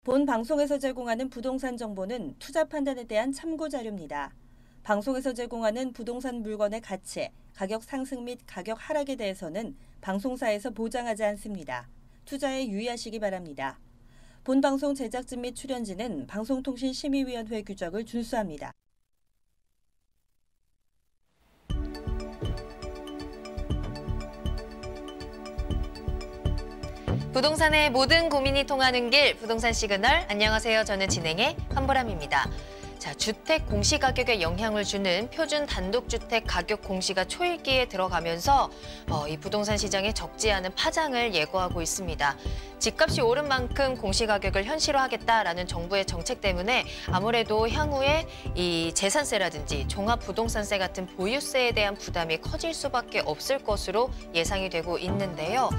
본 방송에서 제공하는 부동산 정보는 투자 판단에 대한 참고 자료입니다. 방송에서 제공하는 부동산 물건의 가치, 가격 상승 및 가격 하락에 대해서는 방송사에서 보장하지 않습니다. 투자에 유의하시기 바랍니다. 본 방송 제작진 및 출연진은 방송통신심의위원회 규정을 준수합니다. 부동산의 모든 고민이 통하는 길, 부동산 시그널. 안녕하세요. 저는 진행의 한보람입니다. 자, 주택 공시가격에 영향을 주는 표준 단독주택 가격 공시가 초읽기에 들어가면서 이 부동산 시장에 적지 않은 파장을 예고하고 있습니다. 집값이 오른 만큼 공시가격을 현실화하겠다라는 정부의 정책 때문에 아무래도 향후에 이 재산세라든지 종합부동산세 같은 보유세에 대한 부담이 커질 수밖에 없을 것으로 예상이 되고 있는데요.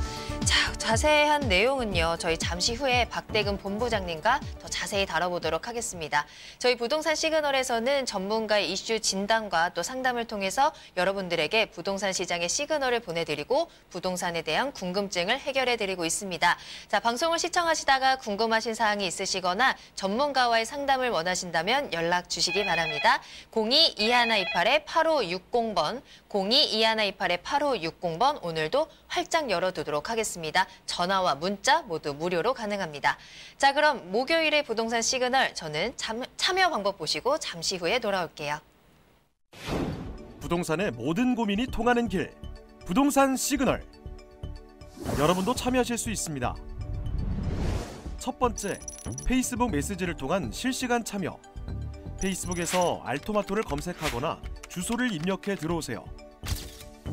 자, 자세한 내용은요, 저희 잠시 후에 박대근 본부장님과 더 자세히 다뤄보도록 하겠습니다. 저희 부동산 시그널에서는 전문가의 이슈 진단과 또 상담을 통해서 여러분들에게 부동산 시장의 시그널을 보내드리고 부동산에 대한 궁금증을 해결해드리고 있습니다. 자, 방송을 시청하시다가 궁금하신 사항이 있으시거나 전문가와의 상담을 원하신다면 연락 주시기 바랍니다. 02-2128-8560번, 02-2128-8560번 오늘도 활짝 열어두도록 하겠습니다. 전화와 문자 모두 무료로 가능합니다. 자, 그럼 목요일의 부동산 시그널, 저는 참여 방법 보시고 잠시 후에 돌아올게요. 부동산의 모든 고민이 통하는 길, 부동산 시그널. 여러분도 참여하실 수 있습니다. 첫 번째, 페이스북 메시지를 통한 실시간 참여. 페이스북에서 알토마토를 검색하거나 주소를 입력해 들어오세요.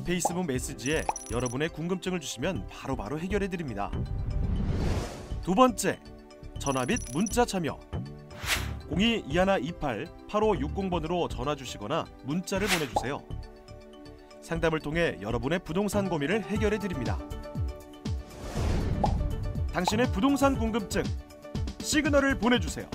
페이스북 메시지에 여러분의 궁금증을 주시면 바로바로 해결해 드립니다. 두 번째, 전화 및 문자 참여. 02-2128-8560번으로 전화 주시거나 문자를 보내주세요. 상담을 통해 여러분의 부동산 고민을 해결해 드립니다. 당신의 부동산 궁금증, 시그널을 보내주세요.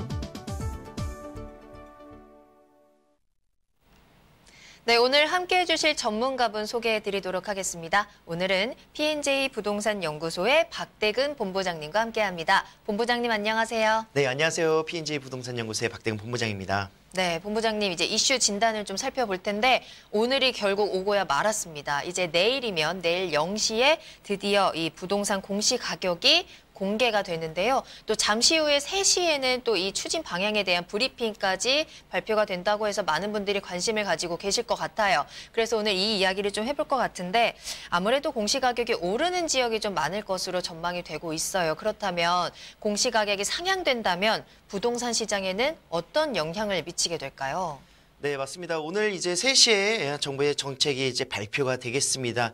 네, 오늘 함께해 주실 전문가분 소개해 드리도록 하겠습니다. 오늘은 P&J 부동산 연구소의 박대근 본부장님과 함께합니다. 본부장님 안녕하세요. 네, 안녕하세요. P&J 부동산 연구소의 박대근 본부장입니다. 네, 본부장님 이제 이슈 진단을 좀 살펴볼 텐데 오늘이 결국 오고야 말았습니다. 이제 내일이면 내일 0시에 드디어 이 부동산 공시 가격이 공개가 되는데요. 또 잠시 후에 3시에는 또 이 추진 방향에 대한 브리핑까지 발표가 된다고 해서 많은 분들이 관심을 가지고 계실 것 같아요. 그래서 오늘 이 이야기를 좀 해볼 것 같은데 아무래도 공시가격이 오르는 지역이 좀 많을 것으로 전망이 되고 있어요. 그렇다면 공시가격이 상향된다면 부동산 시장에는 어떤 영향을 미치게 될까요? 네, 맞습니다. 오늘 이제 3시에 정부의 정책이 이제 발표가 되겠습니다.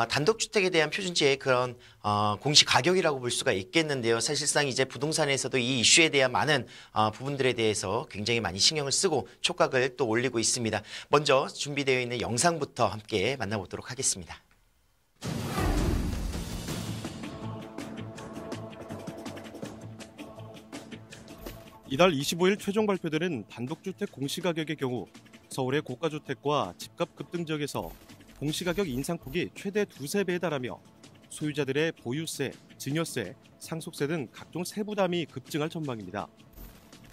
단독주택에 대한 표준지의 그런 공시 가격이라고 볼 수가 있겠는데요. 사실상 이제 부동산에서도 이 이슈에 대한 많은 부분들에 대해서 굉장히 많이 신경을 쓰고 촉각을 또 올리고 있습니다. 먼저 준비되어 있는 영상부터 함께 만나보도록 하겠습니다. 이달 25일 최종 발표되는 단독주택 공시가격의 경우 서울의 고가주택과 집값 급등 지역에서 공시가격 인상폭이 최대 2~3배에 달하며 소유자들의 보유세, 증여세, 상속세 등 각종 세부담이 급증할 전망입니다.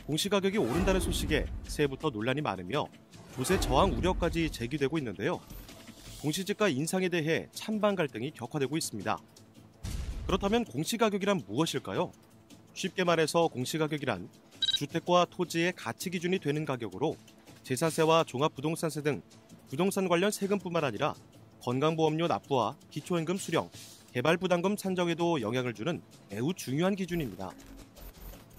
공시가격이 오른다는 소식에 새해부터 논란이 많으며 조세 저항 우려까지 제기되고 있는데요. 공시지가 인상에 대해 찬반 갈등이 격화되고 있습니다. 그렇다면 공시가격이란 무엇일까요? 쉽게 말해서 공시가격이란 주택과 토지의 가치 기준이 되는 가격으로 재산세와 종합부동산세 등 부동산 관련 세금뿐만 아니라 건강보험료 납부와 기초연금 수령, 개발부담금 산정에도 영향을 주는 매우 중요한 기준입니다.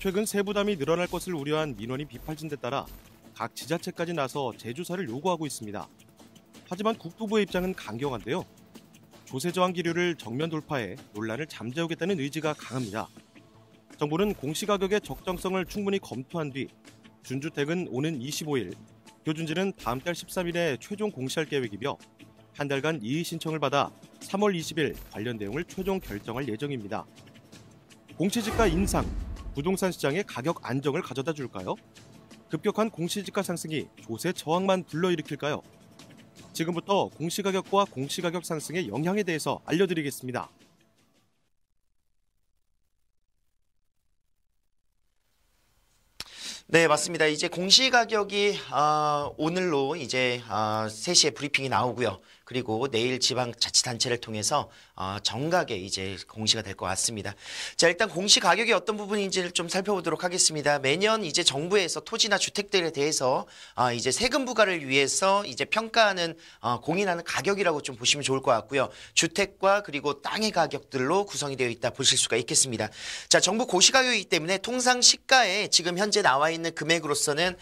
최근 세부담이 늘어날 것을 우려한 민원이 빗발친 데 따라 각 지자체까지 나서 재조사를 요구하고 있습니다. 하지만 국토부의 입장은 강경한데요. 조세 저항 기류를 정면 돌파해 논란을 잠재우겠다는 의지가 강합니다. 정부는 공시가격의 적정성을 충분히 검토한 뒤 준주택은 오는 25일, 표준지는 다음 달 13일에 최종 공시할 계획이며 한 달간 이의 신청을 받아 3월 20일 관련 내용을 최종 결정할 예정입니다. 공시지가 인상, 부동산 시장의 가격 안정을 가져다 줄까요? 급격한 공시지가 상승이 조세 저항만 불러일으킬까요? 지금부터 공시가격과 공시가격 상승의 영향에 대해서 알려드리겠습니다. 네, 맞습니다. 이제 공시가격이 오늘로 이제 3시에 브리핑이 나오고요. 그리고 내일 지방자치단체를 통해서 정각에 이제 공시가 될 것 같습니다. 자, 일단 공시 가격이 어떤 부분인지를 좀 살펴보도록 하겠습니다. 매년 이제 정부에서 토지나 주택들에 대해서 이제 세금 부과를 위해서 이제 평가하는 공인하는 가격이라고 좀 보시면 좋을 것 같고요. 주택과 그리고 땅의 가격들로 구성이 되어 있다 보실 수가 있겠습니다. 자, 정부 고시 가격이기 때문에 통상 시가에 지금 현재 나와 있는 금액으로서는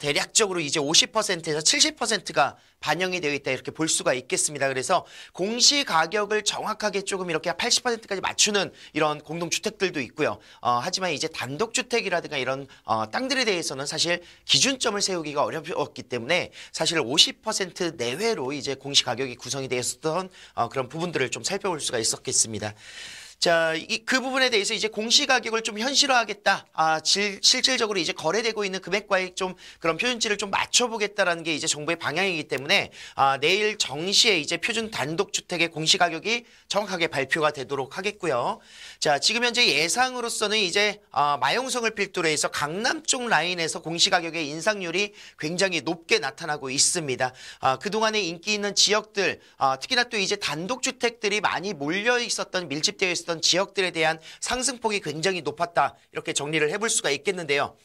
대략적으로 이제 50%에서 70%가 반영이 되어 있다 이렇게 볼 수가 있겠습니다. 그래서 공시 가격을 정확하게 조금 이렇게 80%까지 맞추는 이런 공동주택들도 있고요. 하지만 이제 단독주택이라든가 이런 땅들에 대해서는 사실 기준점을 세우기가 어렵기 때문에 사실 50% 내외로 이제 공시 가격이 구성이 되었던 그런 부분들을 좀 살펴볼 수가 있었겠습니다. 자, 그 부분에 대해서 이제 공시가격을 좀 현실화하겠다. 실질적으로 이제 거래되고 있는 금액과의 좀 그런 표준치를 좀 맞춰보겠다라는 게 이제 정부의 방향이기 때문에 내일 정시에 이제 표준 단독주택의 공시가격이 정확하게 발표가 되도록 하겠고요. 자, 지금 현재 예상으로서는 이제 마용성을 필두로 해서 강남 쪽 라인에서 공시가격의 인상률이 굉장히 높게 나타나고 있습니다. 그동안에 인기 있는 지역들, 특히나 또 이제 단독주택들이 많이 몰려 있었던 밀집되어 있었던 지역들에 대한 상승폭이 굉장히 높았다. 이렇게 정리를 해볼 수가 있겠는데요.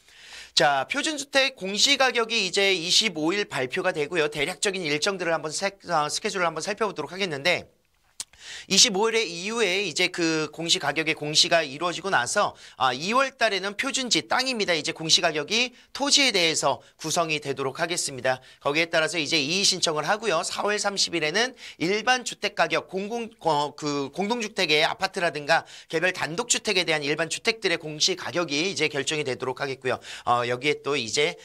자, 표준주택 공시가격이 이제 25일 발표가 되고요. 대략적인 일정들을 한번 스케줄을 한번 살펴보도록 하겠는데 25일에 이후에 이제 그 공시 가격의 공시가 이루어지고 나서 2월 달에는 표준지 땅입니다. 이제 공시 가격이 토지에 대해서 구성이 되도록 하겠습니다. 거기에 따라서 이제 이의 신청을 하고요. 4월 30일에는 일반 주택 가격 공동주택의 아파트라든가 개별 단독주택에 대한 일반 주택들의 공시 가격이 이제 결정이 되도록 하겠고요. 여기에 또 이제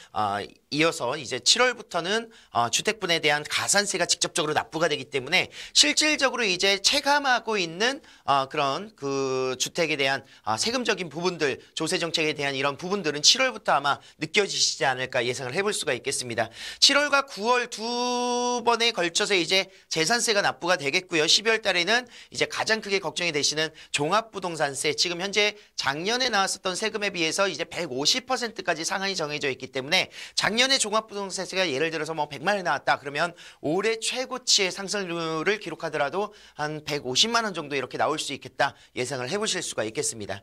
이어서 이제 7월부터는 주택분에 대한 가산세가 직접적으로 납부가 되기 때문에 실질적으로 이제 체감하고 있는 그런 그 주택에 대한 세금적인 부분들, 조세 정책에 대한 이런 부분들은 7월부터 아마 느껴지시지 않을까 예상을 해볼 수가 있겠습니다. 7월과 9월 두 번에 걸쳐서 이제 재산세가 납부가 되겠고요. 12월 달에는 이제 가장 크게 걱정이 되시는 종합부동산세, 지금 현재 작년에 나왔었던 세금에 비해서 이제 150%까지 상한이 정해져 있기 때문에 작년에 종합부동산세가 예를 들어서 뭐 100만 원이 나왔다 그러면 올해 최고치의 상승률을 기록하더라도 한 150만 원 정도 이렇게 나올 수 있겠다 예상을 해보실 수가 있겠습니다.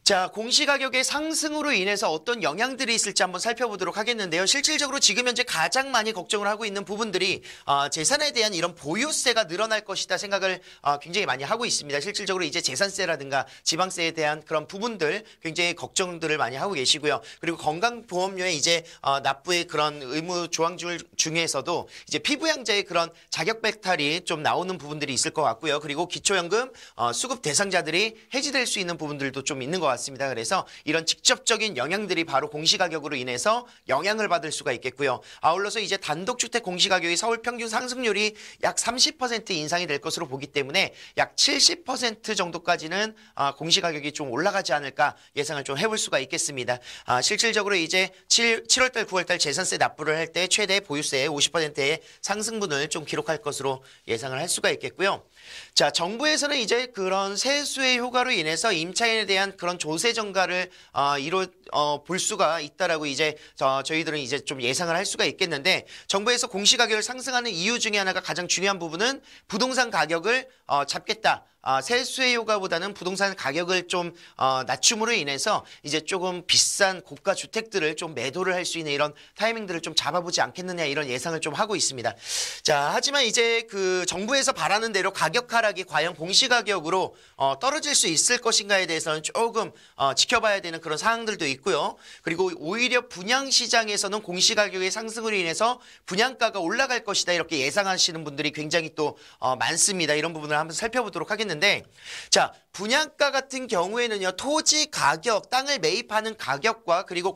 자, 공시가격의 상승으로 인해서 어떤 영향들이 있을지 한번 살펴보도록 하겠는데요. 실질적으로 지금 현재 가장 많이 걱정을 하고 있는 부분들이 재산에 대한 이런 보유세가 늘어날 것이다 생각을 굉장히 많이 하고 있습니다. 실질적으로 이제 재산세라든가 지방세에 대한 그런 부분들 굉장히 걱정들을 많이 하고 계시고요. 그리고 건강보험료에 이제 납부의 그런 의무 조항 중에서도 이제 피부양자의 그런 자격 배탈이 좀 나오는 부분들이 있을 것 같고요. 그리고 기초연금 수급 대상자들이 해지될 수 있는 부분들도 좀 있는 것 같습니다. 그래서 이런 직접적인 영향들이 바로 공시가격으로 인해서 영향을 받을 수가 있겠고요. 아울러서 이제 단독주택 공시가격이 서울 평균 상승률이 약 30% 인상이 될 것으로 보기 때문에 약 70% 정도까지는 공시가격이 좀 올라가지 않을까 예상을 좀 해볼 수가 있겠습니다. 실질적으로 이제 7월달, 9월달 재산세 납부를 할 때 최대 보유세 50%의 상승분을 좀 기록할 것으로 예상을 할 수가 있겠고요. 자, 정부에서는 이제 그런 세수의 효과로 인해서 임차인에 대한 그런 조세 정가를 볼 수가 있다라고 이제 저희들은 이제 좀 예상을 할 수가 있겠는데, 정부에서 공시가격을 상승하는 이유 중에 하나가 가장 중요한 부분은 부동산 가격을 잡겠다. 세수의 효과보다는 부동산 가격을 좀 낮춤으로 인해서 이제 조금 비싼 고가 주택들을 좀 매도를 할 수 있는 이런 타이밍들을 좀 잡아보지 않겠느냐 이런 예상을 좀 하고 있습니다. 자, 하지만 이제 그 정부에서 바라는 대로 가격 하락이 과연 공시가격으로 떨어질 수 있을 것인가에 대해서는 조금 지켜봐야 되는 그런 사항들도 있고요. 그리고 오히려 분양시장에서는 공시가격의 상승으로 인해서 분양가가 올라갈 것이다 이렇게 예상하시는 분들이 굉장히 또 많습니다. 이런 부분을 한번 살펴보도록 하겠는데, 자, 분양가 같은 경우에는요, 토지 가격, 땅을 매입하는 가격과 그리고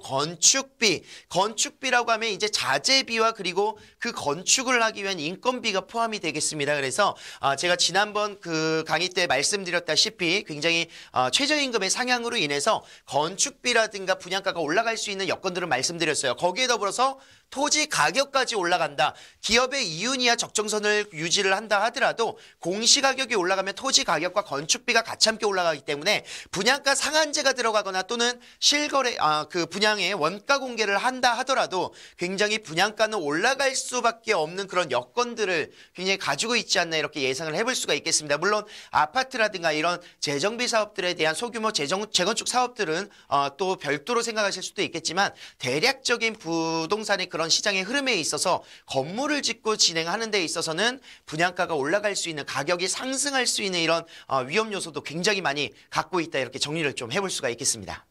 건축비라고 하면 이제 자재비와 그리고 그 건축을 하기 위한 인건비가 포함이 되겠습니다. 그래서 제가 지난번 그 강의 때 말씀드렸다시피 굉장히 최저임금의 상향으로 인해서 건축비라든가 분양가가 올라갈 수 있는 여건들을 말씀드렸어요. 거기에 더불어서 토지 가격까지 올라간다. 기업의 이윤이야 적정선을 유지를 한다 하더라도 공시가격이 올라가면 토지 가격과 건축비가 같이 같이 함께 올라가기 때문에 분양가 상한제가 들어가거나 또는 실거래 그 분양의 원가 공개를 한다 하더라도 굉장히 분양가는 올라갈 수밖에 없는 그런 여건들을 굉장히 가지고 있지 않나 이렇게 예상을 해볼 수가 있겠습니다. 물론 아파트라든가 이런 재정비 사업들에 대한 소규모 재건축 사업들은 또 별도로 생각하실 수도 있겠지만 대략적인 부동산의 그런 시장의 흐름에 있어서 건물을 짓고 진행하는 데 있어서는 분양가가 올라갈 수 있는 가격이 상승할 수 있는 이런 위험 요소도 굉장히 많이 갖고 있다 이렇게 정리를 좀 해볼 수가 있겠습니다.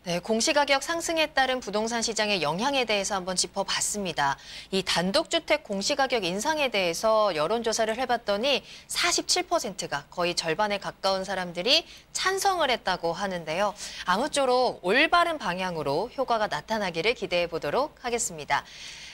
네, 공시가격 상승에 따른 부동산 시장의 영향에 대해서 한번 짚어봤습니다. 이 단독주택 공시가격 인상에 대해서 여론조사를 해봤더니 47%가 거의 절반에 가까운 사람들이 찬성을 했다고 하는데요. 아무쪼록 올바른 방향으로 효과가 나타나기를 기대해 보도록 하겠습니다.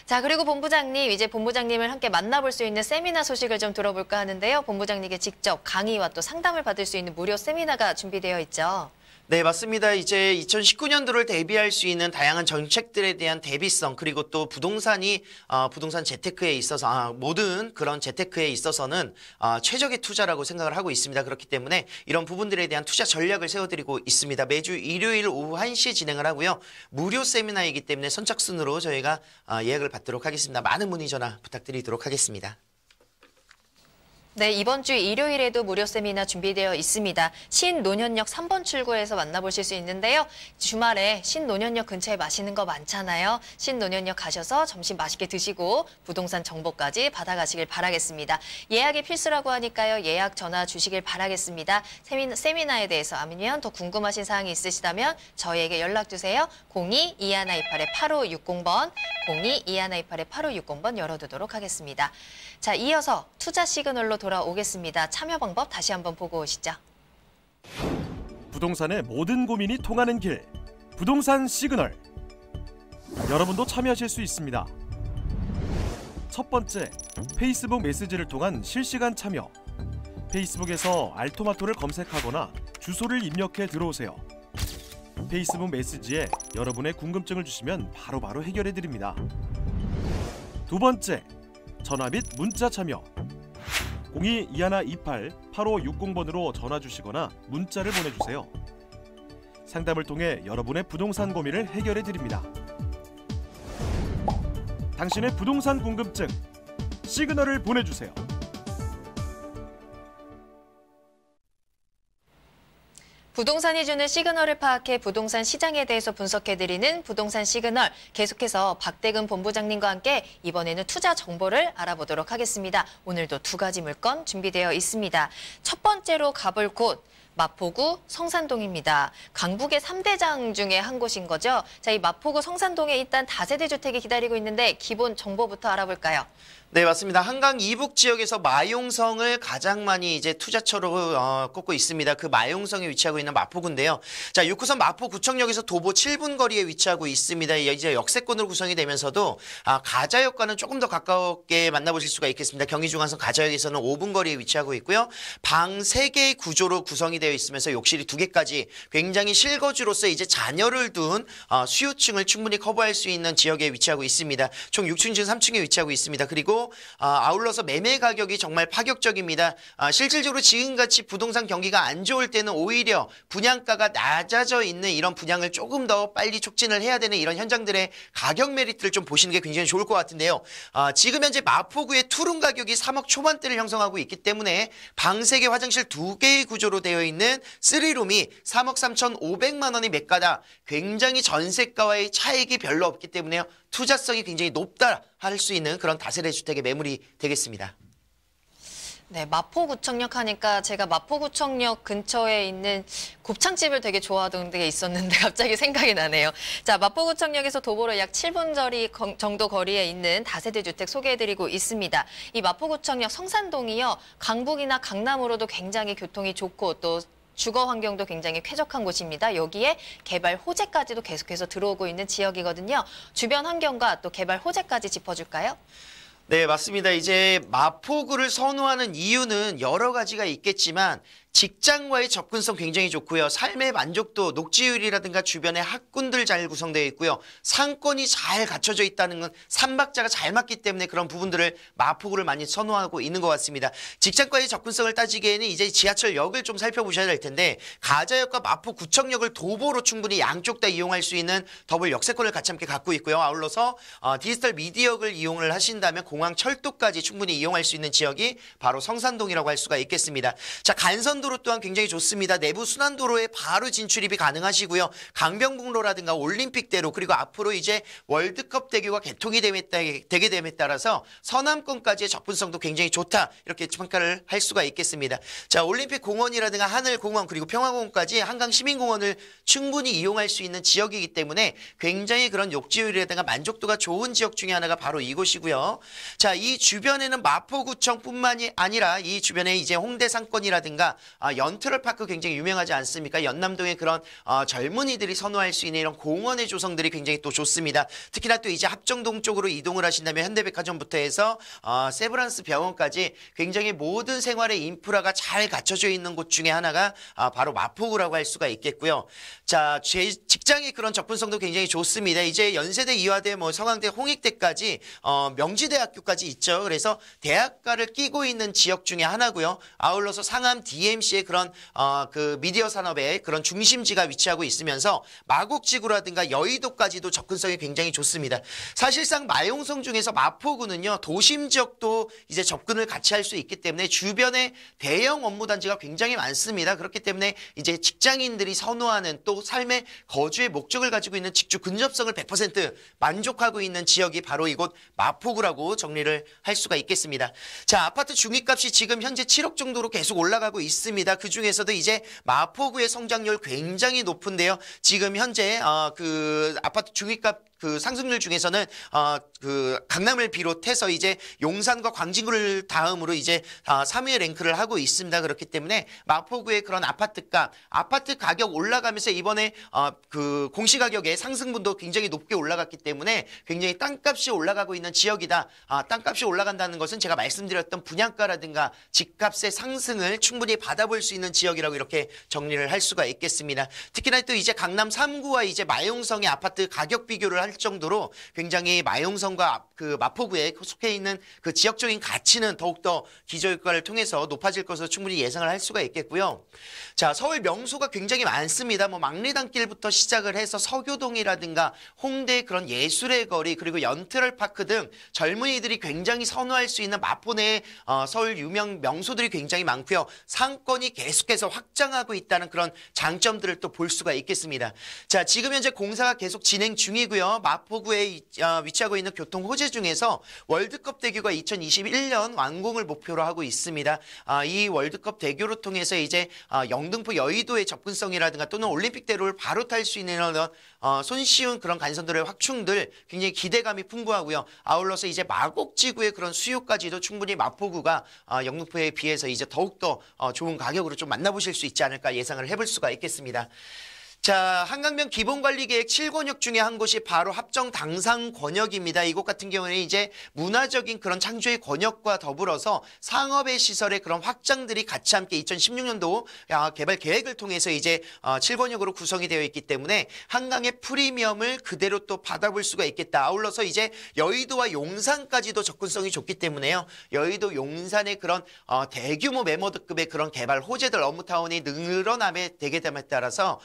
자, 그리고 본부장님, 이제 본부장님을 함께 만나볼 수 있는 세미나 소식을 좀 들어볼까 하는데요. 본부장님께 직접 강의와 또 상담을 받을 수 있는 무료 세미나가 준비되어 있죠. 네, 맞습니다. 이제 2019년도를 대비할 수 있는 다양한 정책들에 대한 대비성 그리고 또 부동산이 부동산 재테크에 있어서 모든 그런 재테크에 있어서는 최적의 투자라고 생각을 하고 있습니다. 그렇기 때문에 이런 부분들에 대한 투자 전략을 세워드리고 있습니다. 매주 일요일 오후 1시에 진행을 하고요. 무료 세미나이기 때문에 선착순으로 저희가 예약을 받도록 하겠습니다. 많은 문의 전화 부탁드리도록 하겠습니다. 네, 이번 주 일요일에도 무료 세미나 준비되어 있습니다. 신논현역 3번 출구에서 만나보실 수 있는데요. 주말에 신논현역 근처에 맛있는 거 많잖아요. 신논현역 가셔서 점심 맛있게 드시고 부동산 정보까지 받아가시길 바라겠습니다. 예약이 필수라고 하니까요. 예약 전화 주시길 바라겠습니다. 세미나에 대해서 아니면 더 궁금하신 사항이 있으시다면 저희에게 연락주세요. 02-2128-8560번, 02-2128-8560번 열어두도록 하겠습니다. 자, 이어서 투자 시그널로 돌아오겠습니다. 참여 방법 다시 한번 보고 오시죠. 부동산의 모든 고민이 통하는 길, 부동산 시그널. 여러분도 참여하실 수 있습니다. 첫 번째, 페이스북 메시지를 통한 실시간 참여. 페이스북에서 알토마토를 검색하거나 주소를 입력해 들어오세요. 페이스북 메시지에 여러분의 궁금증을 주시면 바로바로 해결해 드립니다. 두 번째, 전화 및 문자 참여. 02-2128-8560번으로 전화 주시거나 문자를 보내주세요. 상담을 통해 여러분의 부동산 고민을 해결해 드립니다. 당신의 부동산 궁금증, 시그널을 보내주세요. 부동산이 주는 시그널을 파악해 부동산 시장에 대해서 분석해드리는 부동산 시그널. 계속해서 박대근 본부장님과 함께 이번에는 투자 정보를 알아보도록 하겠습니다. 오늘도 두 가지 물건 준비되어 있습니다. 첫 번째로 가볼 곳. 마포구 성산동입니다. 강북의 3대장 중에 한 곳인 거죠. 자, 이 마포구 성산동에 일단 다세대 주택이 기다리고 있는데 기본 정보부터 알아볼까요? 네, 맞습니다. 한강 이북 지역에서 마용성을 가장 많이 이제 투자처로 꼽고 있습니다. 그 마용성에 위치하고 있는 마포구인데요. 자, 6호선 마포구청역에서 도보 7분 거리에 위치하고 있습니다. 이제 역세권으로 구성이 되면서도 가자역과는 조금 더 가깝게 만나보실 수가 있겠습니다. 경의중앙선 가자역에서는 5분 거리에 위치하고 있고요. 방 3개의 구조로 구성이 되어 있으면서 욕실이 2개까지 굉장히 실거주로서 이제 자녀를 둔 수요층을 충분히 커버할 수 있는 지역에 위치하고 있습니다. 총 6층 중 3층에 위치하고 있습니다. 그리고 아울러서 매매 가격이 정말 파격적입니다. 실질적으로 지금같이 부동산 경기가 안 좋을 때는 오히려 분양가가 낮아져 있는 이런 분양을 조금 더 빨리 촉진을 해야 되는 이런 현장들의 가격 메리트를 좀 보시는 게 굉장히 좋을 것 같은데요. 지금 현재 마포구의 투룸 가격이 3억 초반대를 형성하고 있기 때문에 방 3개 화장실 2개의 구조로 되어 있는 3룸이 3억 3,500만 원이 매가다. 굉장히 전세가와의 차익이 별로 없기 때문에요. 투자성이 굉장히 높다 할 수 있는 그런 다세대 주택의 매물이 되겠습니다. 네, 마포구청역 하니까 제가 마포구청역 근처에 있는 곱창집을 되게 좋아하던 데가 있었는데 갑자기 생각이 나네요. 자, 마포구청역에서 도보로 약 7분 정도 거리에 있는 다세대 주택 소개해드리고 있습니다. 이 마포구청역 성산동이요, 강북이나 강남으로도 굉장히 교통이 좋고 또 주거 환경도 굉장히 쾌적한 곳입니다. 여기에 개발 호재까지도 계속해서 들어오고 있는 지역이거든요. 주변 환경과 또 개발 호재까지 짚어줄까요? 네, 맞습니다. 이제 마포구를 선호하는 이유는 여러 가지가 있겠지만 직장과의 접근성 굉장히 좋고요. 삶의 만족도, 녹지율이라든가 주변에 학군들 잘 구성되어 있고요. 상권이 잘 갖춰져 있다는 건 삼박자가 잘 맞기 때문에 그런 부분들을 마포구를 많이 선호하고 있는 것 같습니다. 직장과의 접근성을 따지기에는 이제 지하철역을 좀 살펴보셔야 될 텐데 가자역과 마포구청역을 도보로 충분히 양쪽 다 이용할 수 있는 더블 역세권을 같이 함께 갖고 있고요. 아울러서 디지털 미디어역을 이용을 하신다면 공항철도까지 충분히 이용할 수 있는 지역이 바로 성산동이라고 할 수가 있겠습니다. 자, 간선도로 또한 굉장히 좋습니다. 내부 순환도로에 바로 진출입이 가능하시고요. 강변북로라든가 올림픽대로 그리고 앞으로 이제 월드컵 대교가 개통이 되게 됨에 따라서 서남권까지의 접근성도 굉장히 좋다. 이렇게 평가를 할 수가 있겠습니다. 자, 올림픽 공원이라든가 하늘공원 그리고 평화공원까지 한강시민공원을 충분히 이용할 수 있는 지역이기 때문에 굉장히 그런 욕지율이라든가 만족도가 좋은 지역 중에 하나가 바로 이곳이고요. 자, 이 주변에는 마포구청뿐만이 아니라 이 주변에 이제 홍대 상권이라든가 연트럴파크 굉장히 유명하지 않습니까? 연남동의 그런 젊은이들이 선호할 수 있는 이런 공원의 조성들이 굉장히 또 좋습니다. 특히나 또 이제 합정동 쪽으로 이동을 하신다면 현대백화점부터 해서 세브란스 병원까지 굉장히 모든 생활의 인프라가 잘 갖춰져 있는 곳 중에 하나가 바로 마포구라고 할 수가 있겠고요. 자, 제 직장의 그런 접근성도 굉장히 좋습니다. 이제 연세대, 이화대, 뭐 성황대, 홍익대까지 명지대학교까지 있죠. 그래서 대학가를 끼고 있는 지역 중에 하나고요. 아울러서 상암 DMC의 그런 그 미디어 산업의 그런 중심지가 위치하고 있으면서 마곡지구라든가 여의도까지도 접근성이 굉장히 좋습니다. 사실상 마용성 중에서 마포구는요, 도심 지역도 이제 접근을 같이 할 수 있기 때문에 주변에 대형 업무단지가 굉장히 많습니다. 그렇기 때문에 이제 직장인들이 선호하는 또 삶의 거주의 목적을 가지고 있는 직주 근접성을 100% 만족하고 있는 지역이 바로 이곳 마포구라고 정리를 할 수가 있겠습니다. 자, 아파트 중위값이 지금 현재 7억 정도로 계속 올라가고 있습니다. 그 중에서도 이제 마포구의 성장률 굉장히 높은데요. 지금 현재 그 아파트 중위값 그 상승률 중에서는 그 강남을 비롯해서 이제 용산과 광진구를 다음으로 이제 3위에 랭크를 하고 있습니다. 그렇기 때문에 마포구의 그런 아파트값, 아파트 가격 올라가면서 이번에 그 공시가격의 상승분도 굉장히 높게 올라갔기 때문에 굉장히 땅값이 올라가고 있는 지역이다. 땅값이 올라간다는 것은 제가 말씀드렸던 분양가라든가 집값의 상승을 충분히 받아볼 수 있는 지역이라고 이렇게 정리를 할 수가 있겠습니다. 특히나 또 이제 강남 3구와 이제 마용성의 아파트 가격 비교를 할 정도로 굉장히 마용성과 그 마포구에 속해 있는 그 지역적인 가치는 더욱더 기저효과를 통해서 높아질 것으로 충분히 예상을 할 수가 있겠고요. 자, 서울 명소가 굉장히 많습니다. 뭐 망리단길부터 시작을 해서 서교동이라든가 홍대 그런 예술의 거리 그리고 연트럴파크 등 젊은이들이 굉장히 선호할 수 있는 마포 내에 서울 유명 명소들이 굉장히 많고요. 상권이 계속해서 확장하고 있다는 그런 장점들을 또 볼 수가 있겠습니다. 자, 지금 현재 공사가 계속 진행 중이고요. 마포구에 위치하고 있는 교통 호재 중에서 월드컵 대교가 2021년 완공을 목표로 하고 있습니다. 이 월드컵 대교를 통해서 이제 영등포 여의도의 접근성이라든가 또는 올림픽대로를 바로 탈 수 있는 손쉬운 그런 간선도로의 확충들 굉장히 기대감이 풍부하고요. 아울러서 이제 마곡지구의 그런 수요까지도 충분히 마포구가 영등포에 비해서 이제 더욱더 좋은 가격으로 좀 만나보실 수 있지 않을까 예상을 해볼 수가 있겠습니다. 자, 한강변 기본관리계획 7권역 중에 한 곳이 바로 합정 당상 권역입니다. 이곳 같은 경우에는 이제 문화적인 그런 창조의 권역과 더불어서 상업의 시설의 그런 확장들이 같이 함께 2016년도 개발 계획을 통해서 이제 7권역으로 구성이 되어 있기 때문에 한강의 프리미엄을 그대로 또 받아볼 수가 있겠다. 아울러서 이제 여의도와 용산까지도 접근성이 좋기 때문에요. 여의도 용산의 그런 대규모 매모드급의 그런 개발 호재들 업무타운이 늘어남에 되게 됨에 따라서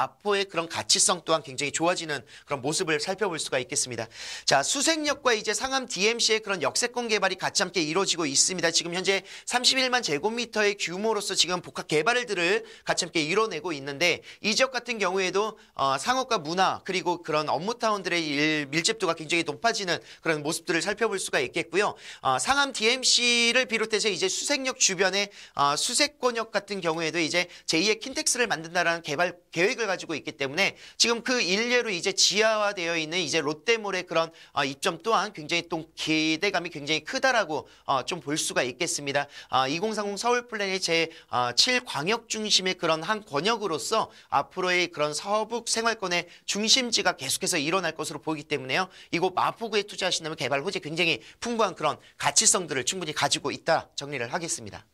마포의 그런 가치성 또한 굉장히 좋아지는 그런 모습을 살펴볼 수가 있겠습니다. 자, 수색역과 이제 상암 DMC의 그런 역세권 개발이 같이 함께 이루어지고 있습니다. 지금 현재 31만 제곱미터의 규모로서 지금 복합 개발들을 같이 함께 이뤄내고 있는데 이 지역 같은 경우에도 상업과 문화 그리고 그런 업무타운들의 밀집도가 굉장히 높아지는 그런 모습들을 살펴볼 수가 있겠고요. 상암 DMC를 비롯해서 이제 수색역 주변의 수색권역 같은 경우에도 이제 제2의 킨텍스를 만든다라는 개발 계획을 가지고 있기 때문에 지금 그 일례로 이제 지하화되어 있는 이제 롯데몰의 그런 입점 또한 굉장히 또 기대감이 굉장히 크다라고 좀 볼 수가 있겠습니다. 2030 서울 플랜의 제7 광역 중심의 그런 한 권역으로서 앞으로의 그런 서북 생활권의 중심지가 계속해서 일어날 것으로 보이기 때문에요. 이곳 마포구에 투자하신다면 개발 호재 굉장히 풍부한 그런 가치성들을 충분히 가지고 있다 정리를 하겠습니다.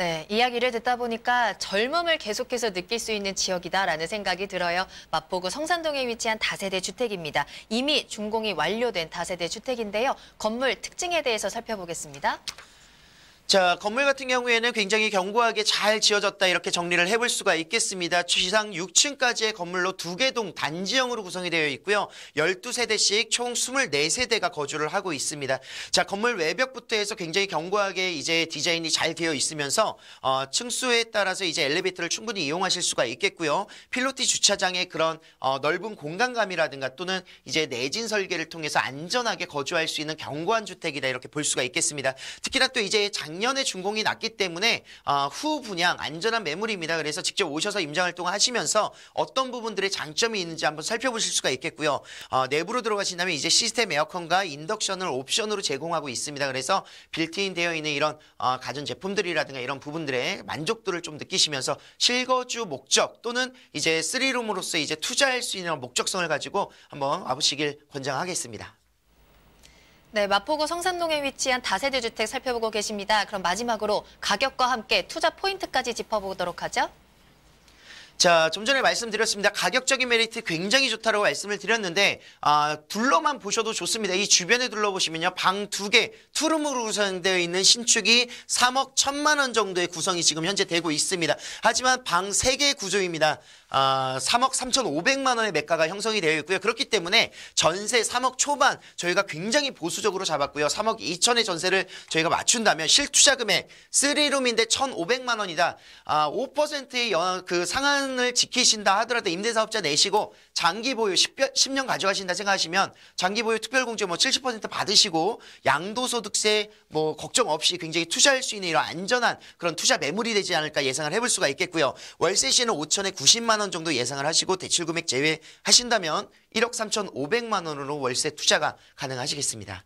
네, 이야기를 듣다 보니까 젊음을 계속해서 느낄 수 있는 지역이다라는 생각이 들어요. 마포구 성산동에 위치한 다세대 주택입니다. 이미 준공이 완료된 다세대 주택인데요. 건물 특징에 대해서 살펴보겠습니다. 자, 건물 같은 경우에는 굉장히 견고하게 잘 지어졌다 이렇게 정리를 해볼 수가 있겠습니다. 지상 6층까지의 건물로 2개 동 단지형으로 구성이 되어 있고요. 12세대씩 총 24세대가 거주를 하고 있습니다. 자, 건물 외벽부터 해서 굉장히 견고하게 이제 디자인이 잘 되어 있으면서 층수에 따라서 이제 엘리베이터를 충분히 이용하실 수가 있겠고요. 필로티 주차장의 그런 넓은 공간감이라든가 또는 이제 내진 설계를 통해서 안전하게 거주할 수 있는 견고한 주택이다 이렇게 볼 수가 있겠습니다. 특히나 또 이제 작년에 준공이 났기 때문에 후 분양 안전한 매물입니다. 그래서 직접 오셔서 임장활동을 하시면서 어떤 부분들의 장점이 있는지 한번 살펴보실 수가 있겠고요. 내부로 들어가신다면 이제 시스템 에어컨과 인덕션을 옵션으로 제공하고 있습니다. 그래서 빌트인 되어 있는 이런 가전제품들이라든가 이런 부분들의 만족도를 좀 느끼시면서 실거주 목적 또는 이제 3룸으로서 이제 투자할 수 있는 목적성을 가지고 한번 와보시길 권장하겠습니다. 네, 마포구 성산동에 위치한 다세대 주택 살펴보고 계십니다. 그럼 마지막으로 가격과 함께 투자 포인트까지 짚어보도록 하죠. 자, 좀 전에 말씀드렸습니다. 가격적인 메리트 굉장히 좋다라고 말씀을 드렸는데 둘러만 보셔도 좋습니다. 이 주변에 둘러보시면요. 방 2개, 투룸으로 구성되어 있는 신축이 3억 1천만 원 정도의 구성이 지금 현재 되고 있습니다. 하지만 방 3개 구조입니다. 3억 3,500만 원의 매가가 형성이 되어 있고요. 그렇기 때문에 전세 3억 초반 저희가 굉장히 보수적으로 잡았고요. 3억 2천의 전세를 저희가 맞춘다면 실투자 금액 3룸인데 1,500만 원이다. 5%의 그 상한을 지키신다 하더라도 임대사업자 내시고 장기 보유 10년 가져가신다 생각하시면 장기 보유 특별공제 70% 받으시고 양도소득세 걱정 없이 굉장히 투자할 수 있는 이런 안전한 그런 투자 매물이 되지 않을까 예상을 해볼 수가 있겠고요. 월세 시는 5천에 90만 원 정도 예상을 하시고 대출 금액 제외하신다면 1억 3,500만 원으로 월세 투자가 가능하시겠습니다.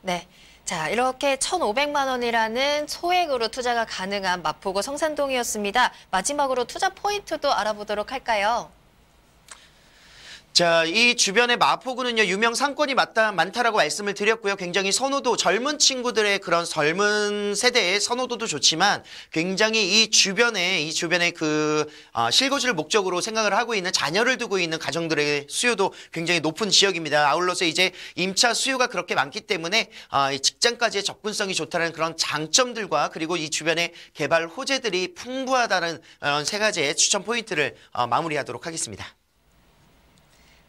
네. 자, 이렇게 1,500만 원이라는 소액으로 투자가 가능한 마포구 성산동이었습니다. 마지막으로 투자 포인트도 알아보도록 할까요? 자, 이 주변의 마포구는요, 유명 상권이 많다라고 말씀을 드렸고요. 굉장히 선호도, 젊은 친구들의 그런 젊은 세대의 선호도도 좋지만 굉장히 이 주변에 그, 실거주를 목적으로 생각을 하고 있는 자녀를 두고 있는 가정들의 수요도 굉장히 높은 지역입니다. 아울러서 이제 임차 수요가 그렇게 많기 때문에, 직장까지의 접근성이 좋다는 그런 장점들과 그리고 이 주변의 개발 호재들이 풍부하다는 세 가지의 추천 포인트를 마무리하도록 하겠습니다.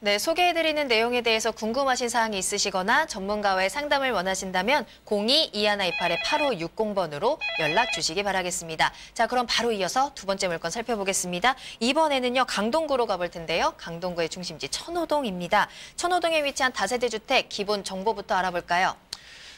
네, 소개해드리는 내용에 대해서 궁금하신 사항이 있으시거나 전문가와의 상담을 원하신다면 02-2128-8560번으로 연락 주시기 바라겠습니다. 자, 그럼 바로 이어서 두 번째 물건 살펴보겠습니다. 이번에는요, 강동구로 가볼 텐데요. 강동구의 중심지 천호동입니다. 천호동에 위치한 다세대 주택 기본 정보부터 알아볼까요?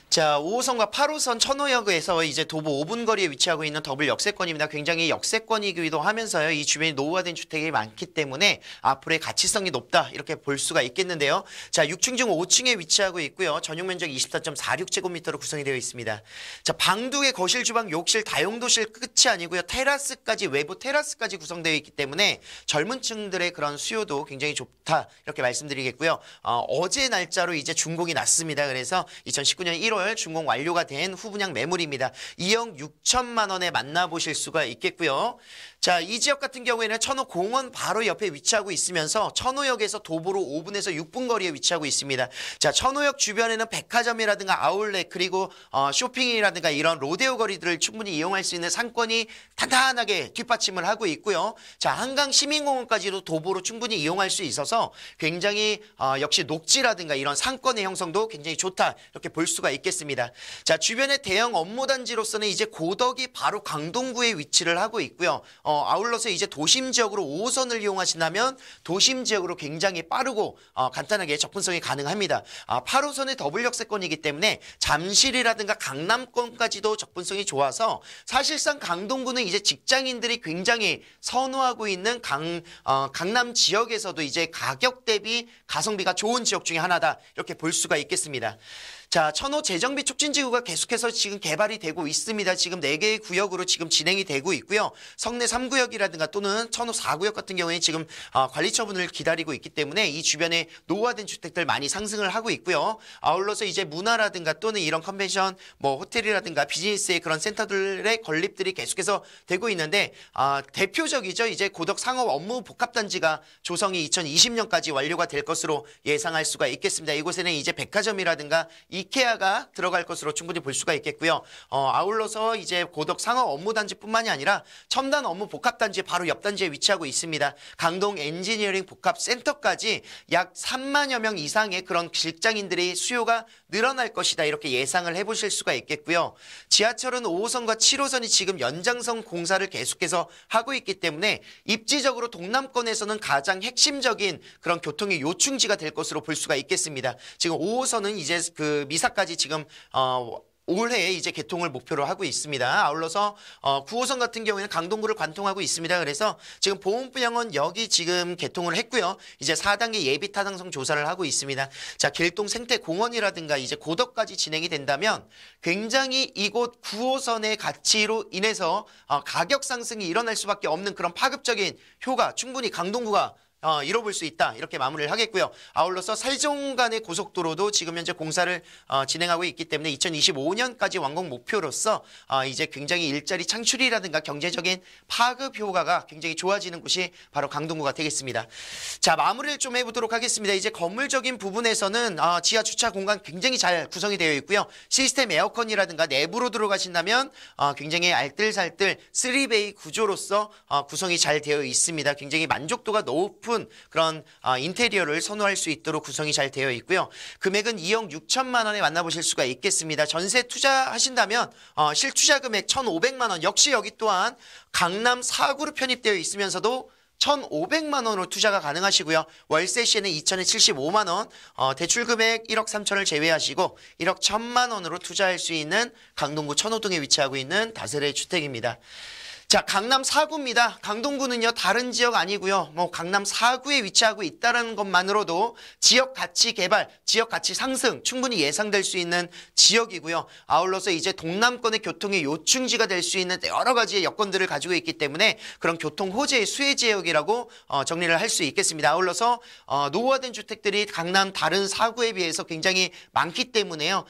자, 5호선과 8호선 천호역에서 이제 도보 5분 거리에 위치하고 있는 더블 역세권입니다. 굉장히 역세권이기도 하면서요. 이 주변이 노후화된 주택이 많기 때문에 앞으로의 가치성이 높다 이렇게 볼 수가 있겠는데요. 자, 6층 중 5층에 위치하고 있고요. 전용 면적 24.46제곱미터로 구성이 되어 있습니다. 자, 방 2개, 거실, 주방, 욕실, 다용도실 끝이 아니고요. 테라스까지, 외부 테라스까지 구성되어 있기 때문에 젊은 층들의 그런 수요도 굉장히 좋다 이렇게 말씀드리겠고요. 어제 날짜로 이제 준공이 났습니다. 그래서 2019년 1월 준공 완료가 된 후분양 매물입니다. 2억 6천만 원에 만나보실 수가 있겠고요. 자, 이 지역 같은 경우에는 천호 공원 바로 옆에 위치하고 있으면서 천호역에서 도보로 5분에서 6분 거리에 위치하고 있습니다. 자, 천호역 주변에는 백화점이라든가 아울렛 그리고 쇼핑이라든가 이런 로데오 거리들을 충분히 이용할 수 있는 상권이 탄탄하게 뒷받침을 하고 있고요. 자, 한강 시민공원까지도 도보로 충분히 이용할 수 있어서 굉장히 역시 녹지라든가 이런 상권의 형성도 굉장히 좋다 이렇게 볼 수가 있겠습니다. 자, 주변의 대형 업무단지로서는 이제 고덕이 바로 강동구에 위치를 하고 있고요. 아울러서 이제 도심 지역으로 5호선을 이용하신다면 도심 지역으로 굉장히 빠르고 간단하게 접근성이 가능합니다. 8호선의 더블 역세권이기 때문에 잠실이라든가 강남권까지도 접근성이 좋아서 사실상 강동구는 이제 직장인들이 굉장히 선호하고 있는 강남 지역에서도 이제 가격 대비 가성비가 좋은 지역 중에 하나다 이렇게 볼 수가 있겠습니다. 자, 천호 재정비 촉진지구가 계속해서 지금 개발이 되고 있습니다. 지금 4개의 구역으로 지금 진행이 되고 있고요. 성내 3구역이라든가 또는 천호 4구역 같은 경우에 지금 관리 처분을 기다리고 있기 때문에 이 주변에 노후화된 주택들 많이 상승을 하고 있고요. 아울러서 이제 문화라든가 또는 이런 컨벤션, 뭐 호텔이라든가 비즈니스의 그런 센터들의 건립들이 계속해서 되고 있는데 대표적이죠. 이제 고덕 상업 업무 복합단지가 조성이 2020년까지 완료가 될 것으로 예상할 수가 있겠습니다. 이곳에는 이제 백화점이라든가 이케아가 들어갈 것으로 충분히 볼 수가 있겠고요. 아울러서 이제 고덕 상업 업무단지뿐만이 아니라 첨단 업무 복합단지 바로 옆 단지에 위치하고 있습니다. 강동 엔지니어링 복합센터까지 약 3만여 명 이상의 그런 직장인들이 수요가 늘어날 것이다. 이렇게 예상을 해보실 수가 있겠고요. 지하철은 5호선과 7호선이 지금 연장선 공사를 계속해서 하고 있기 때문에 입지적으로 동남권에서는 가장 핵심적인 그런 교통의 요충지가 될 것으로 볼 수가 있겠습니다. 지금 5호선은 이제 그 미사까지 지금 올해 이제 개통을 목표로 하고 있습니다. 아울러서 9호선 같은 경우에는 강동구를 관통하고 있습니다. 그래서 지금 보훈부영은 여기 지금 개통을 했고요. 이제 4단계 예비 타당성 조사를 하고 있습니다. 자, 길동 생태공원이라든가 이제 고덕까지 진행이 된다면 굉장히 이곳 9호선의 가치로 인해서 가격 상승이 일어날 수밖에 없는 그런 파급적인 효과 충분히 강동구가 이뤄볼 수 있다. 이렇게 마무리를 하겠고요. 아울러서 세종 간의 고속도로도 지금 현재 공사를 진행하고 있기 때문에 2025년까지 완공 목표로서 이제 굉장히 일자리 창출이라든가 경제적인 파급 효과가 굉장히 좋아지는 곳이 바로 강동구가 되겠습니다. 자, 마무리를 좀 해보도록 하겠습니다. 이제 건물적인 부분에서는 지하 주차 공간 굉장히 잘 구성이 되어 있고요. 시스템 에어컨이라든가 내부로 들어가신다면 굉장히 알뜰살뜰 3베이 구조로서 구성이 잘 되어 있습니다. 굉장히 만족도가 높은 그런 인테리어를 선호할 수 있도록 구성이 잘 되어 있고요. 금액은 2억 6천만 원에 만나보실 수가 있겠습니다. 전세 투자하신다면 실투자 금액 1,500만 원 역시 여기 또한 강남 4구로 편입되어 있으면서도 1,500만 원으로 투자가 가능하시고요. 월세 시에는 2천에 75만 원, 대출 금액 1억 3천을 제외하시고 1억 1,000만 원으로 투자할 수 있는 강동구 천호동에 위치하고 있는 다세대 주택입니다. 자, 강남 4구입니다. 강동구는요, 다른 지역 아니고요. 뭐 강남 4구에 위치하고 있다는 것만으로도 지역 가치 개발, 지역 가치 상승 충분히 예상될 수 있는 지역이고요. 아울러서 이제 동남권의 교통의 요충지가 될 수 있는 여러 가지의 여건들을 가지고 있기 때문에 그런 교통 호재의 수혜 지역이라고 정리를 할 수 있겠습니다. 아울러서 노후화된 주택들이 강남 다른 4구에 비해서 굉장히 많기 때문에요.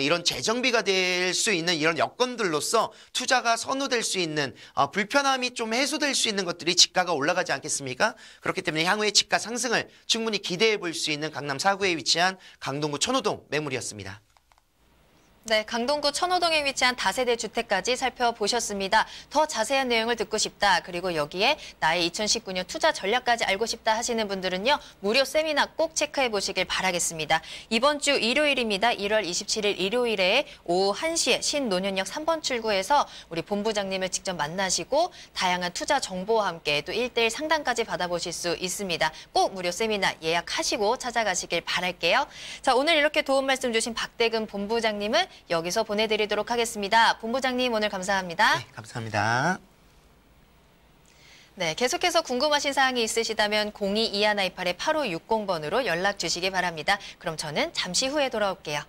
이런 재정비가 될 수 있는 이런 여건들로서 투자가 선호될 수 있는 불편함이 좀 해소될 수 있는 것들이 지가가 올라가지 않겠습니까? 그렇기 때문에 향후의 지가 상승을 충분히 기대해 볼 수 있는 강남 4구에 위치한 강동구 천호동 매물이었습니다. 네, 강동구 천호동에 위치한 다세대 주택까지 살펴보셨습니다. 더 자세한 내용을 듣고 싶다, 그리고 여기에 나의 2019년 투자 전략까지 알고 싶다 하시는 분들은요, 무료 세미나 꼭 체크해 보시길 바라겠습니다. 이번 주 일요일입니다. 1월 27일 일요일에 오후 1시에 신논현역 3번 출구에서 우리 본부장님을 직접 만나시고 다양한 투자 정보와 함께 또 1:1 상담까지 받아보실 수 있습니다. 꼭 무료 세미나 예약하시고 찾아가시길 바랄게요. 자, 오늘 이렇게 도움 말씀 주신 박대근 본부장님은 여기서 보내드리도록 하겠습니다. 본부장님, 오늘 감사합니다. 네, 감사합니다. 네, 계속해서 궁금하신 사항이 있으시다면 02-2128-8560번으로 연락 주시기 바랍니다. 그럼 저는 잠시 후에 돌아올게요.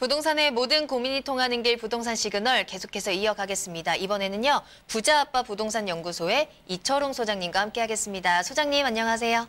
부동산의 모든 고민이 통하는 길 부동산 시그널 계속해서 이어가겠습니다. 이번에는요, 부자 아빠 부동산 연구소의 이철웅 소장님과 함께하겠습니다. 소장님 안녕하세요.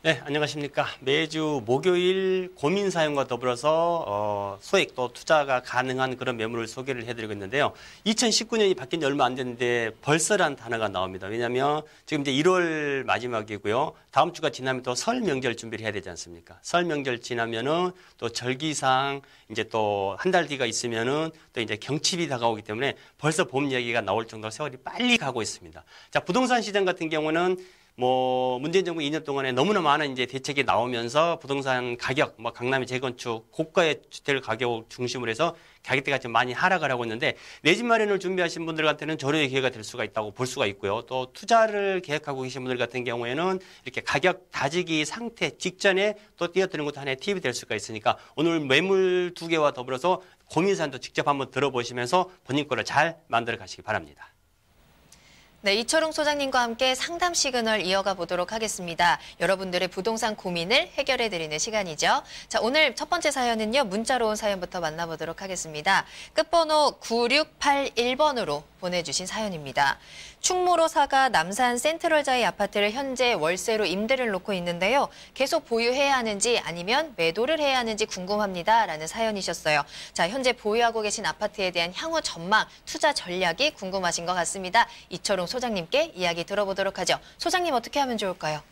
네, 안녕하십니까. 매주 목요일 고민 사연과 더불어서 소액 또 투자가 가능한 그런 매물을 소개를 해드리고 있는데요. 2019년이 바뀐 지 얼마 안 됐는데 벌써란 단어가 나옵니다. 왜냐하면 지금 이제 1월 마지막이고요. 다음 주가 지나면 또 설 명절 준비를 해야 되지 않습니까? 설 명절 지나면은 또 절기상 이제 또 한 달 뒤가 있으면은 또 이제 경칩이 다가오기 때문에 벌써 봄 얘기가 나올 정도로 세월이 빨리 가고 있습니다. 자, 부동산 시장 같은 경우는 문재인 정부 2년 동안에 너무나 많은 이제 대책이 나오면서 부동산 가격, 강남의 재건축, 고가의 주택 가격 중심으로 해서 가격대가 좀 많이 하락을 하고 있는데 내 집 마련을 준비하신 분들한테는 절호의 기회가 될 수가 있다고 볼 수가 있고요. 또 투자를 계획하고 계신 분들 같은 경우에는 이렇게 가격 다지기 상태 직전에 또 뛰어드는 것도 하나의 팁이 될 수가 있으니까 오늘 매물 2개와 더불어서 고민 사연도 직접 한번 들어보시면서 본인 거를 잘 만들어 가시기 바랍니다. 네, 이철웅 소장님과 함께 상담 시그널 이어가 보도록 하겠습니다. 여러분들의 부동산 고민을 해결해드리는 시간이죠. 자, 오늘 첫 번째 사연은요, 문자로 온 사연부터 만나보도록 하겠습니다. 끝번호 9681번으로 보내주신 사연입니다. 충무로 사가 남산 센트럴자이 아파트를 현재 월세로 임대를 놓고 있는데요. 계속 보유해야 하는지 아니면 매도를 해야 하는지 궁금합니다. 라는 사연이셨어요. 자, 현재 보유하고 계신 아파트에 대한 향후 전망, 투자 전략이 궁금하신 것 같습니다. 이철웅 소장님께 이야기 들어보도록 하죠. 소장님 어떻게 하면 좋을까요?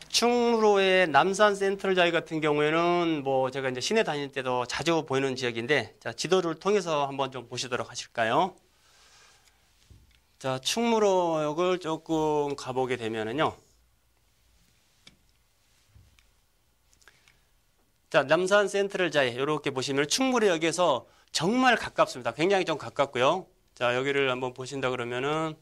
충무로의 남산 센트럴자이 같은 경우에는 제가 이제 시내 다닐 때도 자주 보이는 지역인데, 자, 지도를 통해서 한번 좀 보시도록 하실까요? 자, 충무로역을 조금 가보게 되면은요. 자, 남산 센트럴자이 이렇게 보시면 충무로역에서 정말 가깝습니다. 굉장히 좀 가깝고요. 자, 여기를 한번 보신다 그러면은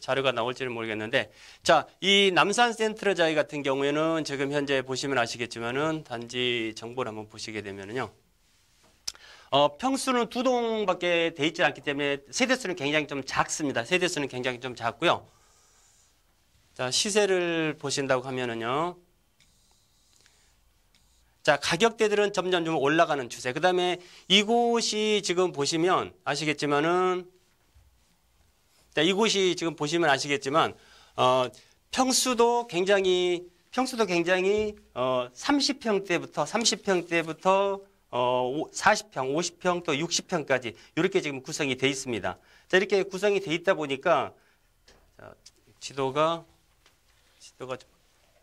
자료가 나올지는 모르겠는데, 자, 이 남산 센트럴자이 같은 경우에는 지금 현재 보시면 아시겠지만은 단지 정보를 한번 보시게 되면은요. 평수는 2동밖에 돼 있지 않기 때문에 세대수는 굉장히 좀 작습니다. 세대수는 굉장히 좀 작고요. 자, 시세를 보신다고 하면은요. 자, 가격대들은 점점 좀 올라가는 추세. 그 다음에 이곳이 지금 보시면 아시겠지만은, 자, 이곳이 지금 보시면 아시겠지만, 평수도 굉장히 30평대부터 40평, 50평 또 60평까지 이렇게 지금 구성이 돼 있습니다. 자, 이렇게 구성이 돼 있다 보니까, 자, 지도가 좀,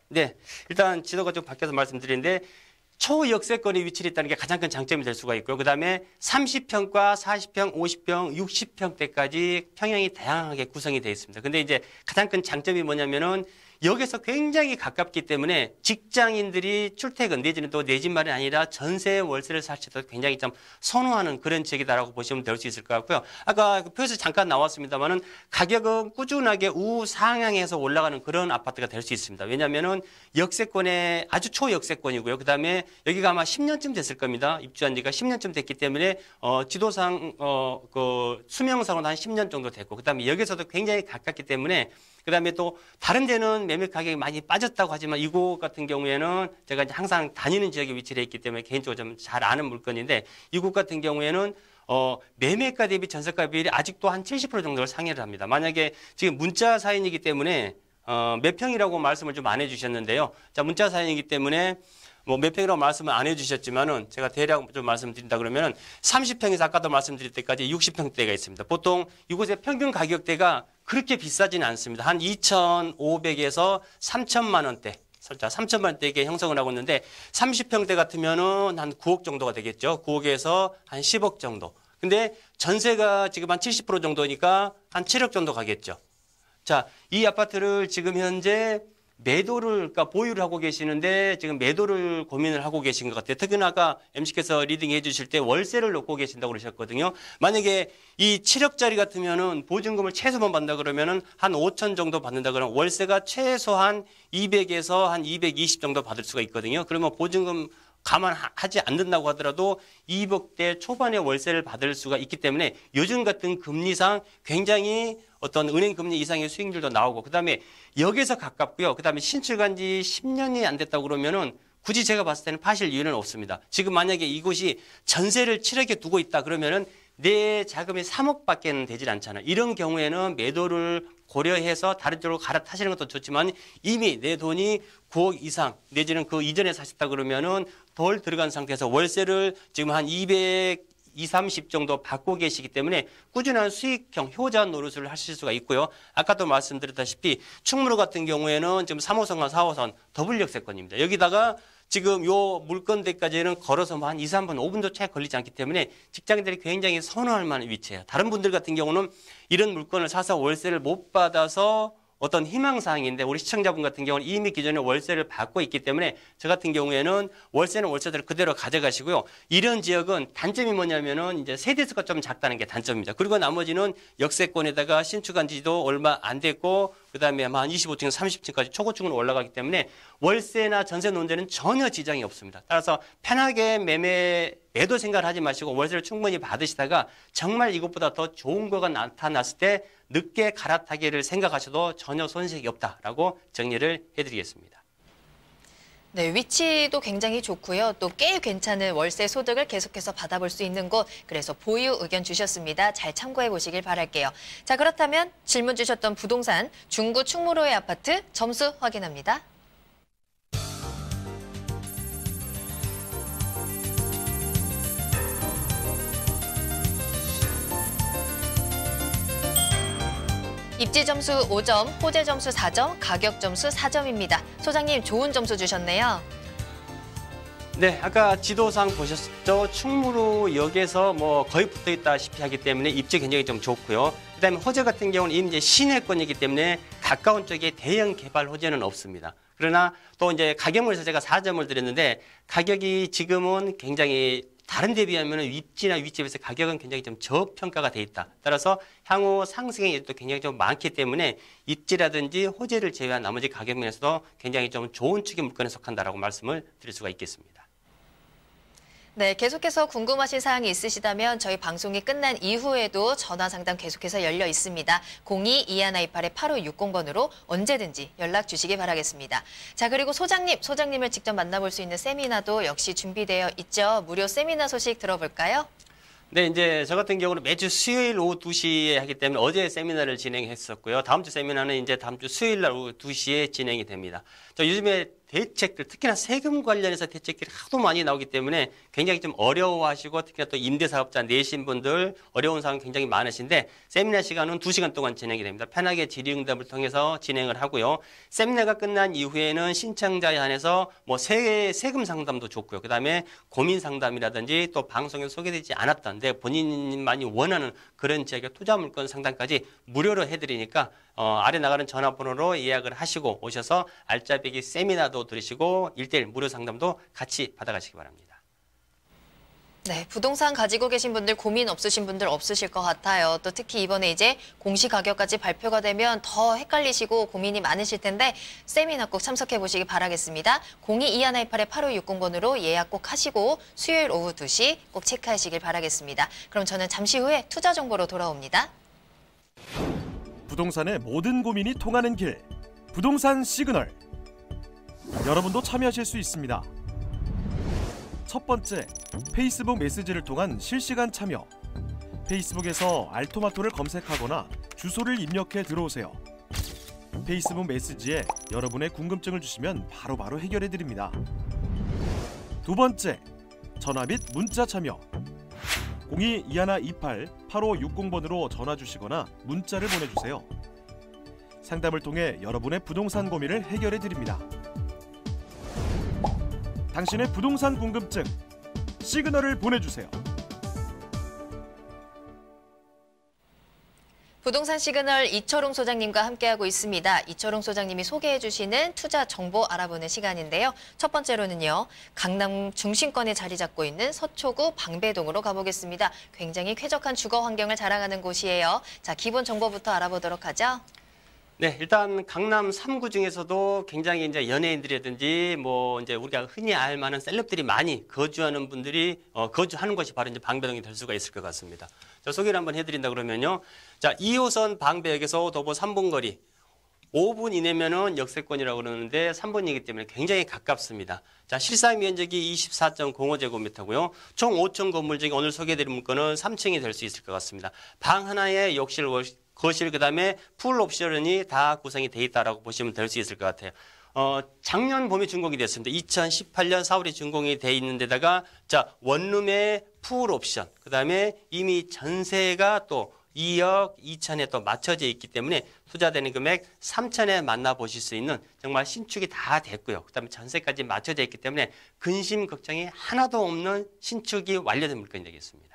네, 일단 지도가 좀 바뀌어서 말씀드리는데, 초역세권에 위치해 있다는 게 가장 큰 장점이 될 수가 있고요. 그 다음에 30평과 40평, 50평, 60평대까지 평형이 다양하게 구성이 되어 있습니다. 근데 이제 가장 큰 장점이 뭐냐면은 역에서 굉장히 가깝기 때문에 직장인들이 출퇴근 내지는 또 내 집 마련이 아니라 전세 월세를 살 때도 굉장히 좀 선호하는 그런 지역이다라고 보시면 될 수 있을 것 같고요. 아까 그 표에서 잠깐 나왔습니다만은 가격은 꾸준하게 우상향해서 올라가는 그런 아파트가 될 수 있습니다. 왜냐하면은 역세권에 아주 초역세권이고요. 그 다음에 여기가 아마 10년쯤 됐을 겁니다. 입주한 지가 10년쯤 됐기 때문에 지도상 그 수명상으로 한 10년 정도 됐고, 그 다음에 여기서도 굉장히 가깝기 때문에. 그 다음에 또 다른 데는 매매 가격이 많이 빠졌다고 하지만 이곳 같은 경우에는 제가 이제 항상 다니는 지역에 위치해 있기 때문에 개인적으로 좀 잘 아는 물건인데, 이곳 같은 경우에는 매매가 대비 전세가 비율이 아직도 한 70% 정도를 상회를 합니다. 만약에 지금 문자 사연이기 때문에 몇 평이라고 말씀을 좀 안 해주셨는데요. 자, 문자 사연이기 때문에 몇 평이라고 말씀을 안 해주셨지만은 제가 대략 좀 말씀드린다 그러면은 30평에서 아까도 말씀드릴 때까지 60평대가 있습니다. 보통 이곳의 평균 가격대가 그렇게 비싸지는 않습니다. 한 2,500에서 3,000만 원대. 자, 3,000만 원대에 형성을 하고 있는데 30평대 같으면은 한 9억 정도가 되겠죠. 9억에서 한 10억 정도. 근데 전세가 지금 한 70% 정도니까 한 7억 정도 가겠죠. 자, 이 아파트를 지금 현재 그러니까 보유를 하고 계시는데 지금 매도를 고민을 하고 계신 것 같아요. 특히나 아까 MC께서 리딩해 주실 때 월세를 놓고 계신다고 그러셨거든요. 만약에 이 7억짜리 같으면은 보증금을 최소만 받는다 그러면은 한 5천 정도 받는다 그러면 월세가 최소한 200에서 한 220 정도 받을 수가 있거든요. 그러면 보증금 감안하지 않는다고 하더라도 2억대 초반의 월세를 받을 수가 있기 때문에 요즘 같은 금리상 굉장히 어떤 은행 금리 이상의 수익률도 나오고, 그 다음에 역에서 가깝고요. 그 다음에 신축한 지 10년이 안 됐다고 그러면은 굳이 제가 봤을 때는 파실 이유는 없습니다. 지금 만약에 이곳이 전세를 7억에 두고 있다 그러면은 내 자금이 3억밖에는 되질 않잖아요. 이런 경우에는 매도를 고려해서 다른 쪽으로 갈아타시는 것도 좋지만 이미 내 돈이 9억 이상 내지는 그 이전에 사셨다 그러면은 덜 들어간 상태에서 월세를 지금 한 230 정도 받고 계시기 때문에 꾸준한 수익형 효자 노릇을 하실 수가 있고요. 아까도 말씀드렸다시피 충무로 같은 경우에는 지금 3호선과 4호선 더블 역세권입니다. 여기다가 지금 요 물건대까지는 걸어서 뭐 한 2, 3분, 5분도 채 걸리지 않기 때문에 직장인들이 굉장히 선호할 만한 위치예요. 다른 분들 같은 경우는 이런 물건을 사서 월세를 못 받아서 어떤 희망사항인데 우리 시청자분 같은 경우는 이미 기존에 월세를 받고 있기 때문에 저 같은 경우에는 월세는 월세대로 그대로 가져가시고요. 이런 지역은 단점이 뭐냐면은 이제 세대수가 좀 작다는 게 단점입니다. 그리고 나머지는 역세권에다가 신축한 지도 얼마 안 됐고 그다음에 한 25층, 30층까지 초고층으로 올라가기 때문에 월세나 전세 논제는 전혀 지장이 없습니다. 따라서 편하게 매도 생각을 하지 마시고 월세를 충분히 받으시다가 정말 이것보다 더 좋은 거가 나타났을 때 늦게 갈아타기를 생각하셔도 전혀 손색이 없다라고 정리를 해드리겠습니다. 네, 위치도 굉장히 좋고요. 또 꽤 괜찮은 월세 소득을 계속해서 받아볼 수 있는 곳. 그래서 보유 의견 주셨습니다. 잘 참고해 보시길 바랄게요. 자, 그렇다면 질문 주셨던 부동산 중구 충무로의 아파트 점수 확인합니다. 입지 점수 5점, 호재 점수 4점, 가격 점수 4점입니다. 소장님 좋은 점수 주셨네요. 네, 아까 지도상 보셨죠? 충무로역에서 뭐 거의 붙어 있다시피 하기 때문에 입지 굉장히 좀 좋고요. 그다음에 호재 같은 경우는 이미 이제 시내권이기 때문에 가까운 쪽에 대형 개발 호재는 없습니다. 그러나 또 이제 가격물에서 제가 4점을 드렸는데 가격이 지금은 굉장히 다른 데 비하면 입지나 위치에서 가격은 굉장히 좀 저평가가 돼 있다. 따라서 향후 상승의 일도 굉장히 좀 많기 때문에 입지라든지 호재를 제외한 나머지 가격 면에서도 굉장히 좀 좋은 축의 물건에 속한다라고 말씀을 드릴 수가 있겠습니다. 네, 계속해서 궁금하신 사항이 있으시다면 저희 방송이 끝난 이후에도 전화 상담 계속해서 열려 있습니다. 02-2128-8560번으로 언제든지 연락 주시기 바라겠습니다. 자, 그리고 소장님을 직접 만나볼 수 있는 세미나도 역시 준비되어 있죠. 무료 세미나 소식 들어볼까요? 네, 이제 저 같은 경우는 매주 수요일 오후 2시에 하기 때문에 어제 세미나를 진행했었고요. 다음 주 세미나는 이제 다음 주 수요일 날 오후 2시에 진행이 됩니다. 요즘에 대책들, 특히나 세금 관련해서 대책들이 하도 많이 나오기 때문에 굉장히 좀 어려워하시고 특히나 또 임대사업자 내신 분들 어려운 상황 굉장히 많으신데 세미나 시간은 2시간 동안 진행이 됩니다. 편하게 질의응답을 통해서 진행을 하고요. 세미나가 끝난 이후에는 신청자에 한해서 뭐 세금 상담도 좋고요. 그다음에 고민 상담이라든지 또 방송에 소개되지 않았던데 본인만이 원하는 그런 지역의 투자 물건 상담까지 무료로 해드리니까 아래 나가는 전화번호로 예약을 하시고 오셔서 알짜배기 세미나도 들으시고 1:1 무료 상담도 같이 받아가시기 바랍니다. 네, 부동산 가지고 계신 분들 고민 없으신 분들 없으실 것 같아요. 또 특히 이번에 이제 공시 가격까지 발표가 되면 더 헷갈리시고 고민이 많으실 텐데 세미나 꼭 참석해 보시기 바라겠습니다. 02-2128-8560번으로 예약 꼭 하시고 수요일 오후 2시 꼭 체크하시길 바라겠습니다. 그럼 저는 잠시 후에 투자 정보로 돌아옵니다. 부동산의 모든 고민이 통하는 길, 부동산 시그널. 여러분도 참여하실 수 있습니다. 첫 번째, 페이스북 메시지를 통한 실시간 참여. 페이스북에서 알토마토를 검색하거나 주소를 입력해 들어오세요. 페이스북 메시지에 여러분의 궁금증을 주시면 바로바로 해결해 드립니다. 두 번째, 전화 및 문자 참여. 02-2128-8560번으로 전화 주시거나 문자를 보내주세요. 상담을 통해 여러분의 부동산 고민을 해결해 드립니다. 당신의 부동산 궁금증, 시그널을 보내주세요. 부동산 시그널 이철웅 소장님과 함께하고 있습니다. 이철웅 소장님이 소개해 주시는 투자 정보 알아보는 시간인데요. 첫 번째로는요. 강남 중심권에 자리 잡고 있는 서초구 방배동으로 가보겠습니다. 굉장히 쾌적한 주거 환경을 자랑하는 곳이에요. 자, 기본 정보부터 알아보도록 하죠. 네, 일단 강남 3구 중에서도 굉장히 이제 연예인들이라든지 뭐 이제 우리가 흔히 알 만한 셀럽들이 많이 거주하는 분들이 거주하는 곳이 바로 이제 방배동이 될 수가 있을 것 같습니다. 자, 소개를 한번 해드린다 그러면요. 자, 2호선 방배역에서 도보 3분 거리. 5분 이내면은 역세권이라고 그러는데 3분이기 때문에 굉장히 가깝습니다. 자, 실사 면적이 24.05제곱미터고요. 총 5층 건물 중에 오늘 소개해드린 물건은 3층이 될 수 있을 것 같습니다. 방 하나에 욕실, 거실, 그다음에 풀 옵션이 다 구성이 돼 있다라고 보시면 될 수 있을 것 같아요. 작년 봄에 준공이 됐습니다. 2018년 4월에 준공이 돼 있는 데다가 자, 원룸에 풀 옵션, 그다음에 이미 전세가 또 2억 2천에 또 맞춰져 있기 때문에 투자되는 금액 3천에 만나보실 수 있는 정말 신축이 다 됐고요. 그다음에 전세까지 맞춰져 있기 때문에 근심 걱정이 하나도 없는 신축이 완료된 물건이 되겠습니다.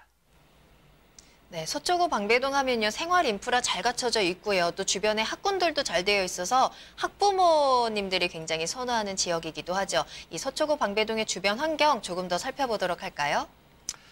네, 서초구 방배동 하면요, 생활 인프라 잘 갖춰져 있고요. 또 주변에 학군들도 잘 되어 있어서 학부모님들이 굉장히 선호하는 지역이기도 하죠. 이 서초구 방배동의 주변 환경 조금 더 살펴보도록 할까요?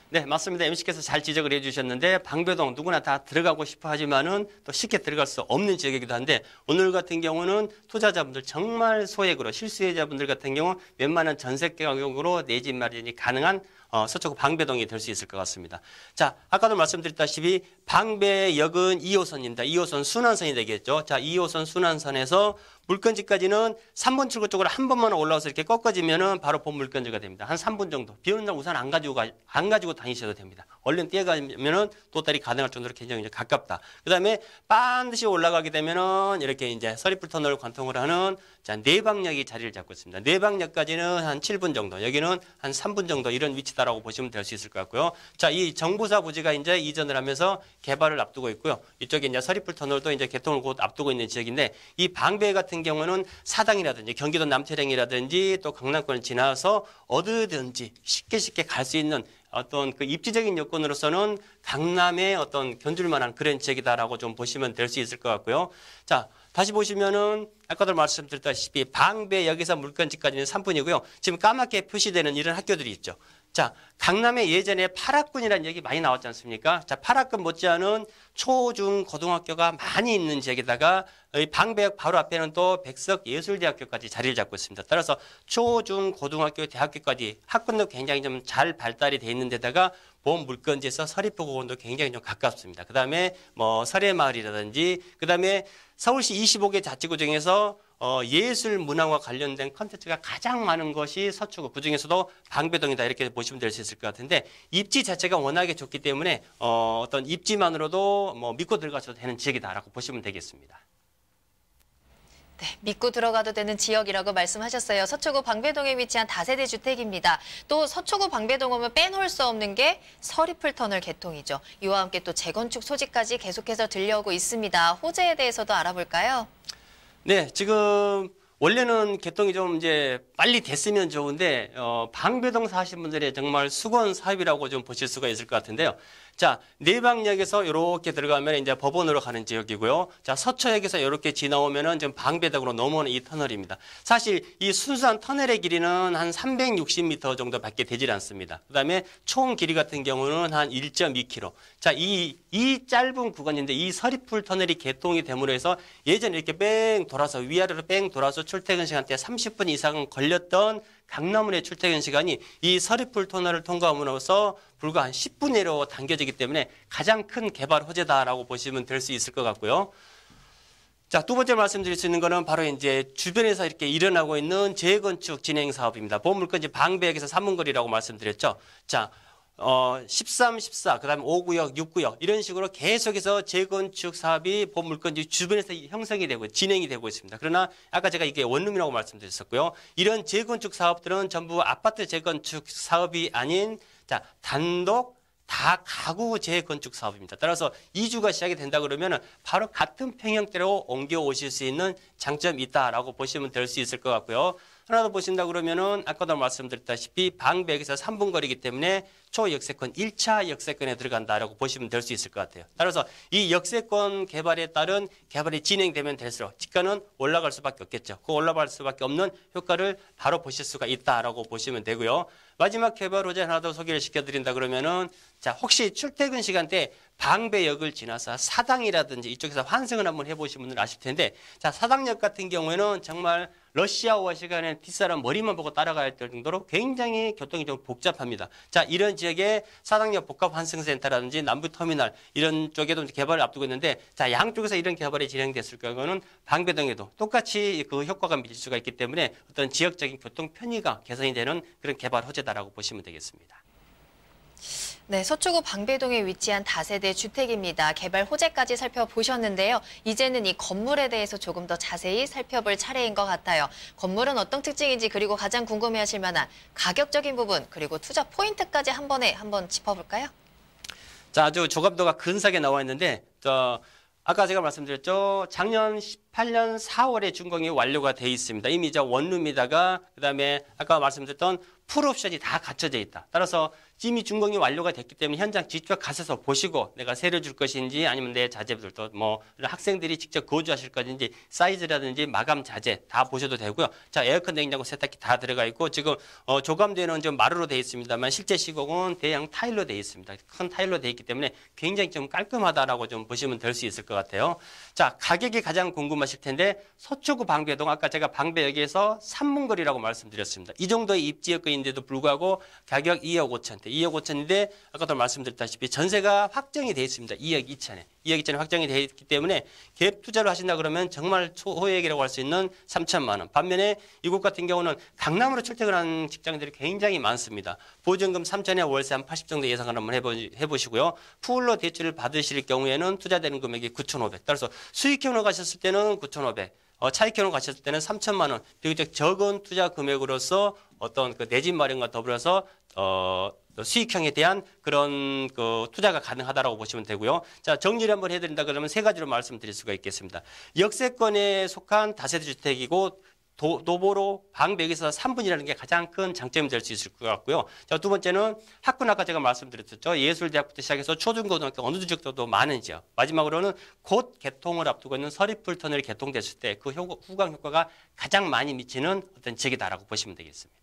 네, 맞습니다. MC께서 잘 지적을 해주셨는데 방배동 누구나 다 들어가고 싶어 하지만은 또 쉽게 들어갈 수 없는 지역이기도 한데 오늘 같은 경우는 투자자분들 정말 소액으로 실수요자분들 같은 경우 웬만한 전세 가격으로 내 집 마련이 가능한 서초구 방배동이 될 수 있을 것 같습니다. 자, 아까도 말씀드렸다시피 방배역은 2호선입니다. 2호선 순환선이 되겠죠. 자, 2호선 순환선에서 물건지까지는 3번 출구 쪽으로 한 번만 올라와서 이렇게 꺾어지면은 바로 본 물건지가 됩니다. 한 3분 정도. 비 오는 날 우산 안 가지고 다니셔도 됩니다. 얼른 뛰어가면은 도달이 가능할 정도로 굉장히 이제 가깝다. 그다음에 반드시 올라가게 되면은 이렇게 이제 서리풀 터널 관통을 하는 자, 내방역이 자리를 잡고 있습니다. 내방역까지는 한 7분 정도, 여기는 한 3분 정도 이런 위치다라고 보시면 될 수 있을 것 같고요. 자, 이 정보사 부지가 이제 이전을 하면서 개발을 앞두고 있고요. 이쪽에 이제 서리풀 터널도 이제 개통을 곧 앞두고 있는 지역인데 이 방배 같은 경우는 사당이라든지 경기도 남태령이라든지 또 강남권을 지나서 어디든지 쉽게 갈 수 있는 어떤 그 입지적인 여건으로서는 강남의 어떤 견줄 만한 그런 지역이다라고 좀 보시면 될 수 있을 것 같고요. 자, 다시 보시면은 아까도 말씀드렸다시피 방배역에서 물건지까지는 3분이고요. 지금 까맣게 표시되는 이런 학교들이 있죠. 자, 강남에 예전에 8학군이라는 얘기 많이 나왔지 않습니까? 자, 8학군 못지않은 초, 중, 고등학교가 많이 있는 지역에다가 방배역 바로 앞에는 또 백석예술대학교까지 자리를 잡고 있습니다. 따라서 초, 중, 고등학교, 대학교까지 학군도 굉장히 좀 잘 발달이 돼 있는 데다가 본 물건지에서 서리포공원도 굉장히 좀 가깝습니다. 그 다음에 뭐 설해마을이라든지 그 다음에 서울시 25개 자치구 중에서 예술 문화와 관련된 컨텐츠가 가장 많은 것이 서초구, 그중에서도 방배동이다 이렇게 보시면 될 수 있을 것 같은데 입지 자체가 워낙에 좋기 때문에 어떤 입지만으로도 뭐 믿고 들어가셔도 되는 지역이다라고 보시면 되겠습니다. 네, 믿고 들어가도 되는 지역이라고 말씀하셨어요. 서초구 방배동에 위치한 다세대 주택입니다. 또 서초구 방배동 오면 빼놓을 수 없는 게 서리풀 터널 개통이죠. 이와 함께 또 재건축 소식까지 계속해서 들려오고 있습니다. 호재에 대해서도 알아볼까요? 네, 지금 원래는 개통이 좀 이제 빨리 됐으면 좋은데 방배동 사신 분들의 정말 수건 사업이라고 좀 보실 수가 있을 것 같은데요. 자, 내방역에서 이렇게 들어가면 이제 법원으로 가는 지역이고요. 자, 서초역에서 이렇게 지나오면은 지금 방배동으로 넘어오는 이 터널입니다. 사실 이 순수한 터널의 길이는 한 360m 정도밖에 되질 않습니다. 그다음에 총 길이 같은 경우는 한 1.2km. 자, 이 짧은 구간인데 이 서리풀 터널이 개통이 됨으로 해서 예전에 이렇게 뺑 돌아서 위아래로 뺑 돌아서 출퇴근 시간대 30분 이상 걸렸던 강남을의 출퇴근 시간이 이 서리풀 터널을 통과함으로써 불과 한 10분 내로 당겨지기 때문에 가장 큰 개발 호재다라고 보시면 될 수 있을 것 같고요. 자, 두 번째 말씀드릴 수 있는 거는 바로 이제 주변에서 이렇게 일어나고 있는 재건축 진행 사업입니다. 보물건지 방배역에서 3분 거리라고 말씀드렸죠. 자, 13, 14, 그 다음에 5구역, 6구역 이런 식으로 계속해서 재건축 사업이 보물건지 주변에서 형성이 되고 진행이 되고 있습니다. 그러나 아까 제가 이게 원룸이라고 말씀드렸었고요. 이런 재건축 사업들은 전부 아파트 재건축 사업이 아닌 자, 단독 다 가구 재건축 사업입니다. 따라서 이주가 시작이 된다 그러면 바로 같은 평형대로 옮겨 오실 수 있는 장점이 있다라고 보시면 될 수 있을 것 같고요. 하나 더 보신다 그러면은 아까도 말씀드렸다시피 방배역에서 3분 거리이기 때문에 초역세권 1차 역세권에 들어간다라고 보시면 될 수 있을 것 같아요. 따라서 이 역세권 개발에 따른 개발이 진행되면 될수록 지가는 올라갈 수밖에 없겠죠. 그 올라갈 수밖에 없는 효과를 바로 보실 수가 있다라고 보시면 되고요. 마지막 개발 호재 하나 더 소개를 시켜드린다 그러면은 자, 혹시 출퇴근 시간대 방배역을 지나서 사당이라든지 이쪽에서 환승을 한번 해보신 분들 아실 텐데 자, 사당역 같은 경우에는 정말 러시아워 시간에 뒷사람 머리만 보고 따라가야 할 정도로 굉장히 교통이 좀 복잡합니다. 자, 이런 지역에 사당역 복합환승센터라든지 남부터미널 이런 쪽에도 개발을 앞두고 있는데 자, 양쪽에서 이런 개발이 진행됐을 경우는 방배동에도 똑같이 그 효과가 미칠 수가 있기 때문에 어떤 지역적인 교통 편의가 개선이 되는 그런 개발 호재다라고 보시면 되겠습니다. 네, 서초구 방배동에 위치한 다세대 주택입니다. 개발 호재까지 살펴보셨는데요. 이제는 이 건물에 대해서 조금 더 자세히 살펴볼 차례인 것 같아요. 건물은 어떤 특징인지 그리고 가장 궁금해하실 만한 가격적인 부분 그리고 투자 포인트까지 한 번에 한번 짚어볼까요? 자, 아주 조감도가 근사하게 나와 있는데 아까 제가 말씀드렸죠. 작년 18년 4월에 준공이 완료가 돼 있습니다. 이미 원룸에다가 그다음에 아까 말씀드렸던 풀옵션이 다 갖춰져 있다. 따라서 이미 준공이 완료가 됐기 때문에 현장 직접 가셔서 보시고 내가 세를 줄 것인지 아니면 내 자재들도 뭐 학생들이 직접 거주하실 것인지 사이즈라든지 마감 자재 다 보셔도 되고요. 자, 에어컨, 냉장고, 세탁기 다 들어가 있고 지금 조감대는 좀 마루로 되어 있습니다만 실제 시공은 대형 타일로 되어 있습니다. 큰 타일로 되어 있기 때문에 굉장히 좀 깔끔하다라고 좀 보시면 될 수 있을 것 같아요. 자, 가격이 가장 궁금하실 텐데 서초구 방배동 아까 제가 방배역에서 3분거리라고 말씀드렸습니다. 이 정도의 입지역인데도 불구하고 가격 2억 5천대. 2억 5천인데 아까도 말씀드렸다시피 전세가 확정이 되어 있습니다. 2억 2천에. 2억 2천에 확정이 되어 있기 때문에 갭 투자를 하신다 그러면 정말 초호액이라고 할 수 있는 3천만 원. 반면에 이곳 같은 경우는 강남으로 출퇴근하는 직장인들이 굉장히 많습니다. 보증금 3천에 월세 한 80 정도 예상을 한번 해보시고요. 풀로 대출을 받으실 경우에는 투자되는 금액이 9,500. 따라서 수익형으로 가셨을 때는 9,500. 차익형으로 가셨을 때는 3천만 원. 비교적 적은 투자 금액으로서 어떤 그 내 집 마련과 더불어서 수익형에 대한 그런 그 투자가 가능하다라고 보시면 되고요. 자, 정리를 한번 해드린다 그러면 세 가지로 말씀드릴 수가 있겠습니다. 역세권에 속한 다세대 주택이고 도보로 방배역에서 3분이라는 게 가장 큰 장점이 될 수 있을 것 같고요. 자, 두 번째는 학군 아까 제가 말씀드렸죠. 예술대학부터 시작해서 초중고등학교 어느 지역도 많은 지역. 마지막으로는 곧 개통을 앞두고 있는 서리풀 터널이 개통됐을 때 그 후광 효과가 가장 많이 미치는 어떤 지역이다라고 보시면 되겠습니다.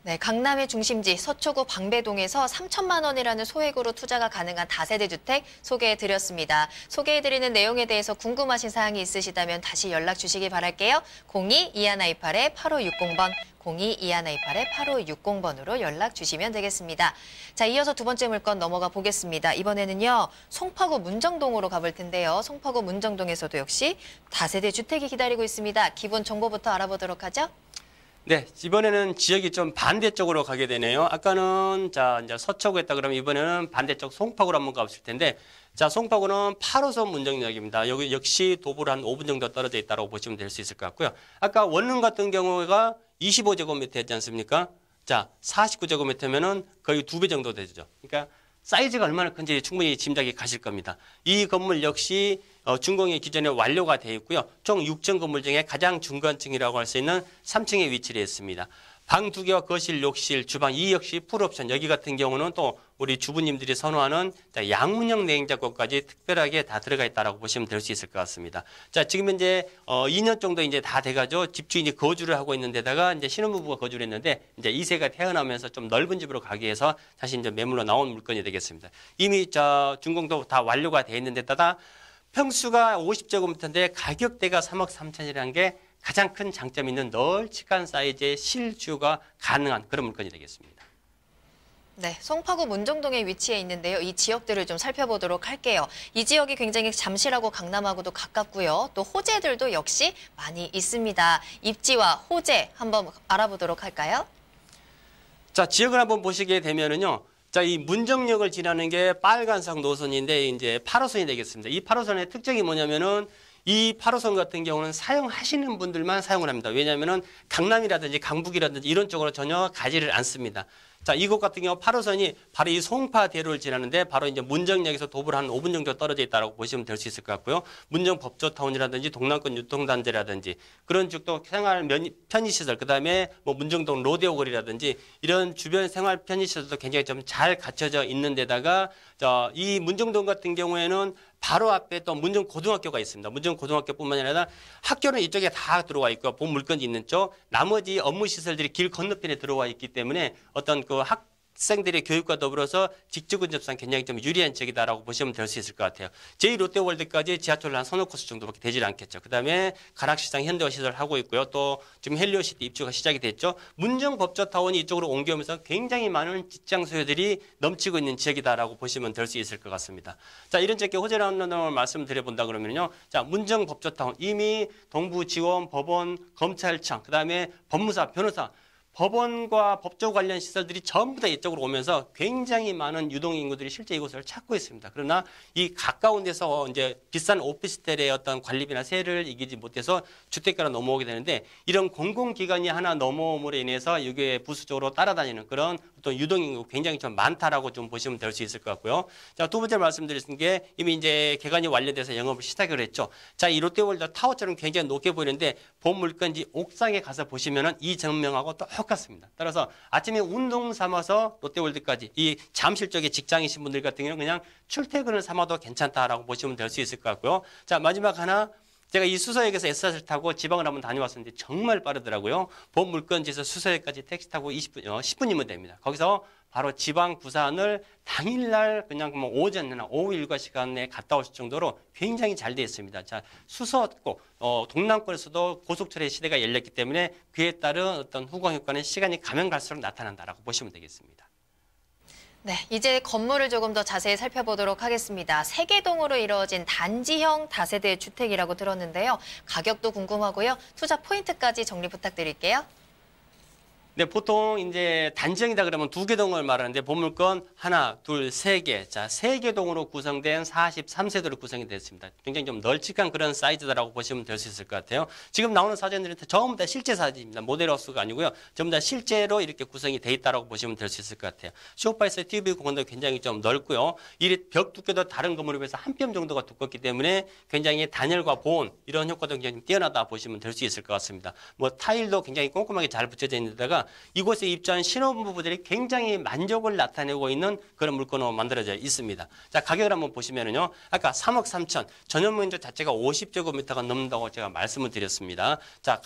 네, 강남의 중심지 서초구 방배동에서 3천만 원이라는 소액으로 투자가 가능한 다세대 주택 소개해드렸습니다. 소개해드리는 내용에 대해서 궁금하신 사항이 있으시다면 다시 연락 주시기 바랄게요. 02-2128-8560번, 02-2128-8560번으로 연락 주시면 되겠습니다. 자, 이어서 두 번째 물건 넘어가 보겠습니다. 이번에는요, 송파구 문정동으로 가볼 텐데요. 송파구 문정동에서도 역시 다세대 주택이 기다리고 있습니다. 기본 정보부터 알아보도록 하죠. 네, 이번에는 지역이 좀 반대쪽으로 가게 되네요. 아까는 이제 서초구 했다 그러면 이번에는 반대쪽 송파구로 한번 가보실 텐데, 자, 송파구는 8호선 문정역입니다. 여기 역시 도보로 한 5분 정도 떨어져 있다고 보시면 될 수 있을 것 같고요. 아까 원룸 같은 경우가 25제곱미터였지 않습니까? 자, 49제곱미터면은 거의 2배 정도 되죠. 그러니까 사이즈가 얼마나 큰지 충분히 짐작이 가실 겁니다. 이 건물 역시 준공이 기존에 완료가 되어 있고요. 총 6층 건물 중에 가장 중간층이라고 할 수 있는 3층에 위치를 했습니다. 방 2개와 거실, 욕실, 주방 이 역시 풀옵션. 여기 같은 경우는 또 우리 주부님들이 선호하는 양문형 냉장고까지 특별하게 다 들어가 있다라고 보시면 될 수 있을 것 같습니다. 자, 지금 현재 2년 정도 이제 다 돼가죠. 집주인이 거주를 하고 있는 데다가 이제 신혼부부가 거주를 했는데 이제 2세가 태어나면서 좀 넓은 집으로 가기 위해서 다시 이제 매물로 나온 물건이 되겠습니다. 이미 준공도 다 완료가 돼 있는 데다가 평수가 50제곱미터인데 가격대가 3억 3천이라는 게 가장 큰 장점이 있는 널찍한 사이즈의 실주가 가능한 그런 물건이 되겠습니다. 네, 송파구 문정동에 위치해 있는데요. 이 지역들을 좀 살펴보도록 할게요. 이 지역이 굉장히 잠실하고 강남하고도 가깝고요. 또 호재들도 역시 많이 있습니다. 입지와 호재 한번 알아보도록 할까요? 자, 지역을 한번 보시게 되면은요. 자, 이 문정역을 지나는 게 빨간색 노선인데 이제 8호선이 되겠습니다. 이 8호선의 특징이 뭐냐면은 이 8호선 같은 경우는 사용하시는 분들만 사용을 합니다. 왜냐하면은 강남이라든지 강북이라든지 이런 쪽으로 전혀 가지를 않습니다. 자, 이곳 같은 경우 8호선이 바로 이 송파대로를 지나는데 바로 이제 문정역에서 도보로 한 5분 정도 떨어져 있다고 보시면 될 수 있을 것 같고요. 문정 법조타운이라든지 동남권 유통단지라든지 그런 쪽도 생활 편의시설, 그 다음에 뭐 문정동 로데오거리라든지 이런 주변 생활 편의시설도 굉장히 좀 잘 갖춰져 있는 데다가 이 문정동 같은 경우에는 바로 앞에 또 문정고등학교가 있습니다. 문정고등학교뿐만 아니라 학교는 이쪽에 다 들어와 있고 본 물건이 있는 쪽, 나머지 업무 시설들이 길 건너편에 들어와 있기 때문에 어떤 그 학생들의 교육과 더불어서 직접 근접상 굉장히 좀 유리한 지역이다라고 보시면 될 수 있을 것 같아요. 제2롯데월드까지 지하철로 한 서너 코스 정도밖에 되질 않겠죠. 그다음에 가락시장 현대화 시설 하고 있고요. 또 지금 헬리오시티 입주가 시작이 됐죠. 문정법조타운이 이쪽으로 옮겨오면서 굉장히 많은 직장 소요들이 넘치고 있는 지역이다라고 보시면 될 수 있을 것 같습니다. 자, 이런 쪽에 호재라는 말씀드려본다 그러면요. 자, 문정법조타운 이미 동부지원, 법원, 검찰청, 그다음에 법무사, 변호사 법원과 법조 관련 시설들이 전부 다 이쪽으로 오면서 굉장히 많은 유동 인구들이 실제 이곳을 찾고 있습니다. 그러나 이 가까운 데서 이제 비싼 오피스텔의 어떤 관리비나 세를 이기지 못해서 주택가로 넘어오게 되는데 이런 공공기관이 하나 넘어옴으로 인해서 이게 부수적으로 따라다니는 그런 어떤 유동 인구 굉장히 좀 많다라고 좀 보시면 될 수 있을 것 같고요. 자, 두 번째 말씀드렸던 게 이미 이제 개관이 완료돼서 영업을 시작을 했죠. 자, 이 롯데월드 타워처럼 굉장히 높게 보이는데 본 물건지 옥상에 가서 보시면은 이 전명하고 똑같습니다. 따라서 아침에 운동 삼아서 롯데월드까지 이 잠실 쪽에 직장이신 분들 같은 경우는 그냥 출퇴근을 삼아도 괜찮다라고 보시면 될 수 있을 것 같고요. 자, 마지막 하나. 제가 이 수서역에서 S사를 타고 지방을 한번 다녀왔었는데 정말 빠르더라고요. 본 물건지에서 수서역까지 택시 타고 10분이면 됩니다. 거기서 바로 지방 부산을 당일날 그냥 뭐 오전이나 오후 일과 시간에 갔다 오실 정도로 굉장히 잘 되어 있습니다. 자, 수서고 동남권에서도 고속철의 시대가 열렸기 때문에 그에 따른 어떤 후광 효과는 시간이 가면 갈수록 나타난다라고 보시면 되겠습니다. 네, 이제 건물을 조금 더 자세히 살펴보도록 하겠습니다. 세개동으로 이루어진 단지형 다세대 주택이라고 들었는데요. 가격도 궁금하고요. 투자 포인트까지 정리 부탁드릴게요. 네, 보통 이제 단지형이다 그러면 2개 동을 말하는데 보물건 하나, 둘, 3개. 자, 3개 동으로 구성된 43세대로 구성이 됐습니다. 굉장히 좀 널찍한 그런 사이즈다라고 보시면 될 수 있을 것 같아요. 지금 나오는 사진들은 전부 다 실제 사진입니다. 모델하우스가 아니고요. 전부 다 실제로 이렇게 구성이 돼 있다라고 보시면 될 수 있을 것 같아요. 소파에서 TV 공간도 굉장히 좀 넓고요. 이 벽 두께도 다른 건물에 비해서 한 뼘 정도가 두껍기 때문에 굉장히 단열과 보온 이런 효과도 굉장히 뛰어나다 보시면 될 수 있을 것 같습니다. 뭐 타일도 굉장히 꼼꼼하게 잘 붙여져 있는데다가 이곳에 입주한 신혼부부들이 굉장히 만족을 나타내고 있는 그런 물건으로 만들어져 있습니다. 자, 가격을 한번 보시면은요. 아까 3억 3천, 전용 면적 자체가 50제곱미터가 넘는다고 제가 말씀을 드렸습니다. 자,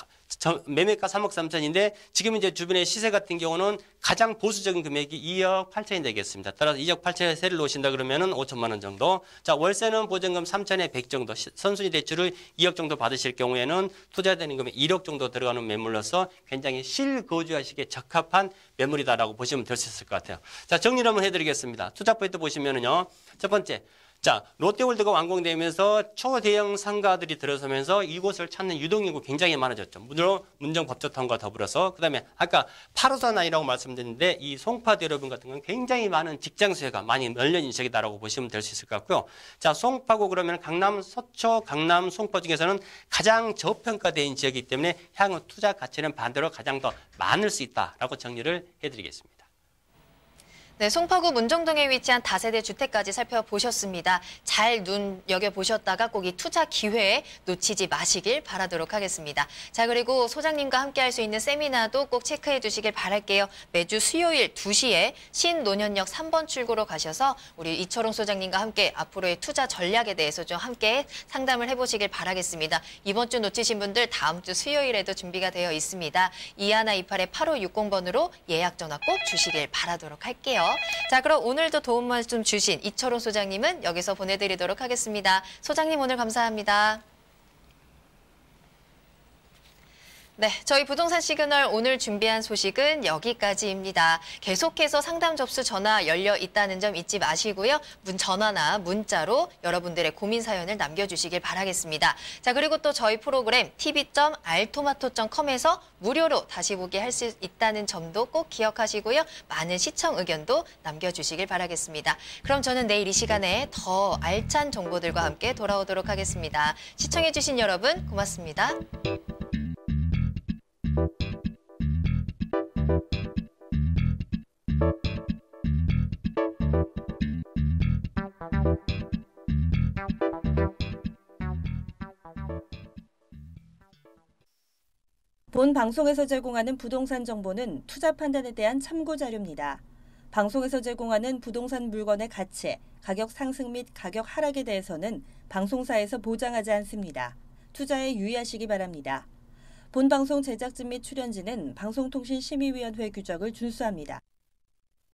매매가 3억 3천인데 지금 이제 주변의 시세 같은 경우는 가장 보수적인 금액이 2억 8천이 되겠습니다. 따라서 2억 8천에 세를 놓으신다 그러면은 5천만 원 정도. 자, 월세는 보증금 3천에 100 정도, 선순위 대출을 2억 정도 받으실 경우에는 투자되는 금액 1억 정도 들어가는 매물로서 굉장히 실거주하시기에 적합한 매물이다라고 보시면 될 수 있을 것 같아요. 자, 정리를 한번 해드리겠습니다. 투자 포인트 보시면은요. 첫 번째. 자, 롯데월드가 완공되면서 초대형 상가들이 들어서면서 이곳을 찾는 유동인구 굉장히 많아졌죠. 물론 문정법조타운과 더불어서 그다음에 아까 8호선 라인이라고 말씀드렸는데 이 송파대로변 같은 건 굉장히 많은 직장 수요가 많이 널려진 지역이다라고 보시면 될 수 있을 것 같고요. 자, 송파구 그러면 강남 서초, 강남 송파 중에서는 가장 저평가된 지역이기 때문에 향후 투자 가치는 반대로 가장 더 많을 수 있다라고 정리를 해드리겠습니다. 네, 송파구 문정동에 위치한 다세대 주택까지 살펴보셨습니다. 잘 눈여겨보셨다가 꼭 이 투자 기회에 놓치지 마시길 바라도록 하겠습니다. 자, 그리고 소장님과 함께 할 수 있는 세미나도 꼭 체크해 두시길 바랄게요. 매주 수요일 2시에 신논현역 3번 출구로 가셔서 우리 이철웅 소장님과 함께 앞으로의 투자 전략에 대해서 좀 함께 상담을 해보시길 바라겠습니다. 이번 주 놓치신 분들 다음 주 수요일에도 준비가 되어 있습니다. 2128-8560번으로 예약 전화 꼭 주시길 바라도록 할게요. 자, 그럼 오늘도 도움 말씀 주신 이철웅 소장님은 여기서 보내드리도록 하겠습니다. 소장님 오늘 감사합니다. 네, 저희 부동산 시그널 오늘 준비한 소식은 여기까지입니다. 계속해서 상담 접수 전화 열려 있다는 점 잊지 마시고요. 전화나 문자로 여러분들의 고민 사연을 남겨주시길 바라겠습니다. 자, 그리고 또 저희 프로그램 tv.altomato.com에서 무료로 다시 보기 할 수 있다는 점도 꼭 기억하시고요. 많은 시청 의견도 남겨주시길 바라겠습니다. 그럼 저는 내일 이 시간에 더 알찬 정보들과 함께 돌아오도록 하겠습니다. 시청해주신 여러분 고맙습니다. 본 방송에서 제공하는 부동산 정보는 투자 판단에 대한 참고 자료입니다. 방송에서 제공하는 부동산 물건의 가치, 가격 상승 및 가격 하락에 대해서는 방송사에서 보장하지 않습니다. 투자에 유의하시기 바랍니다. 본 방송 제작진 및 출연진은 방송통신심의위원회 규정을 준수합니다.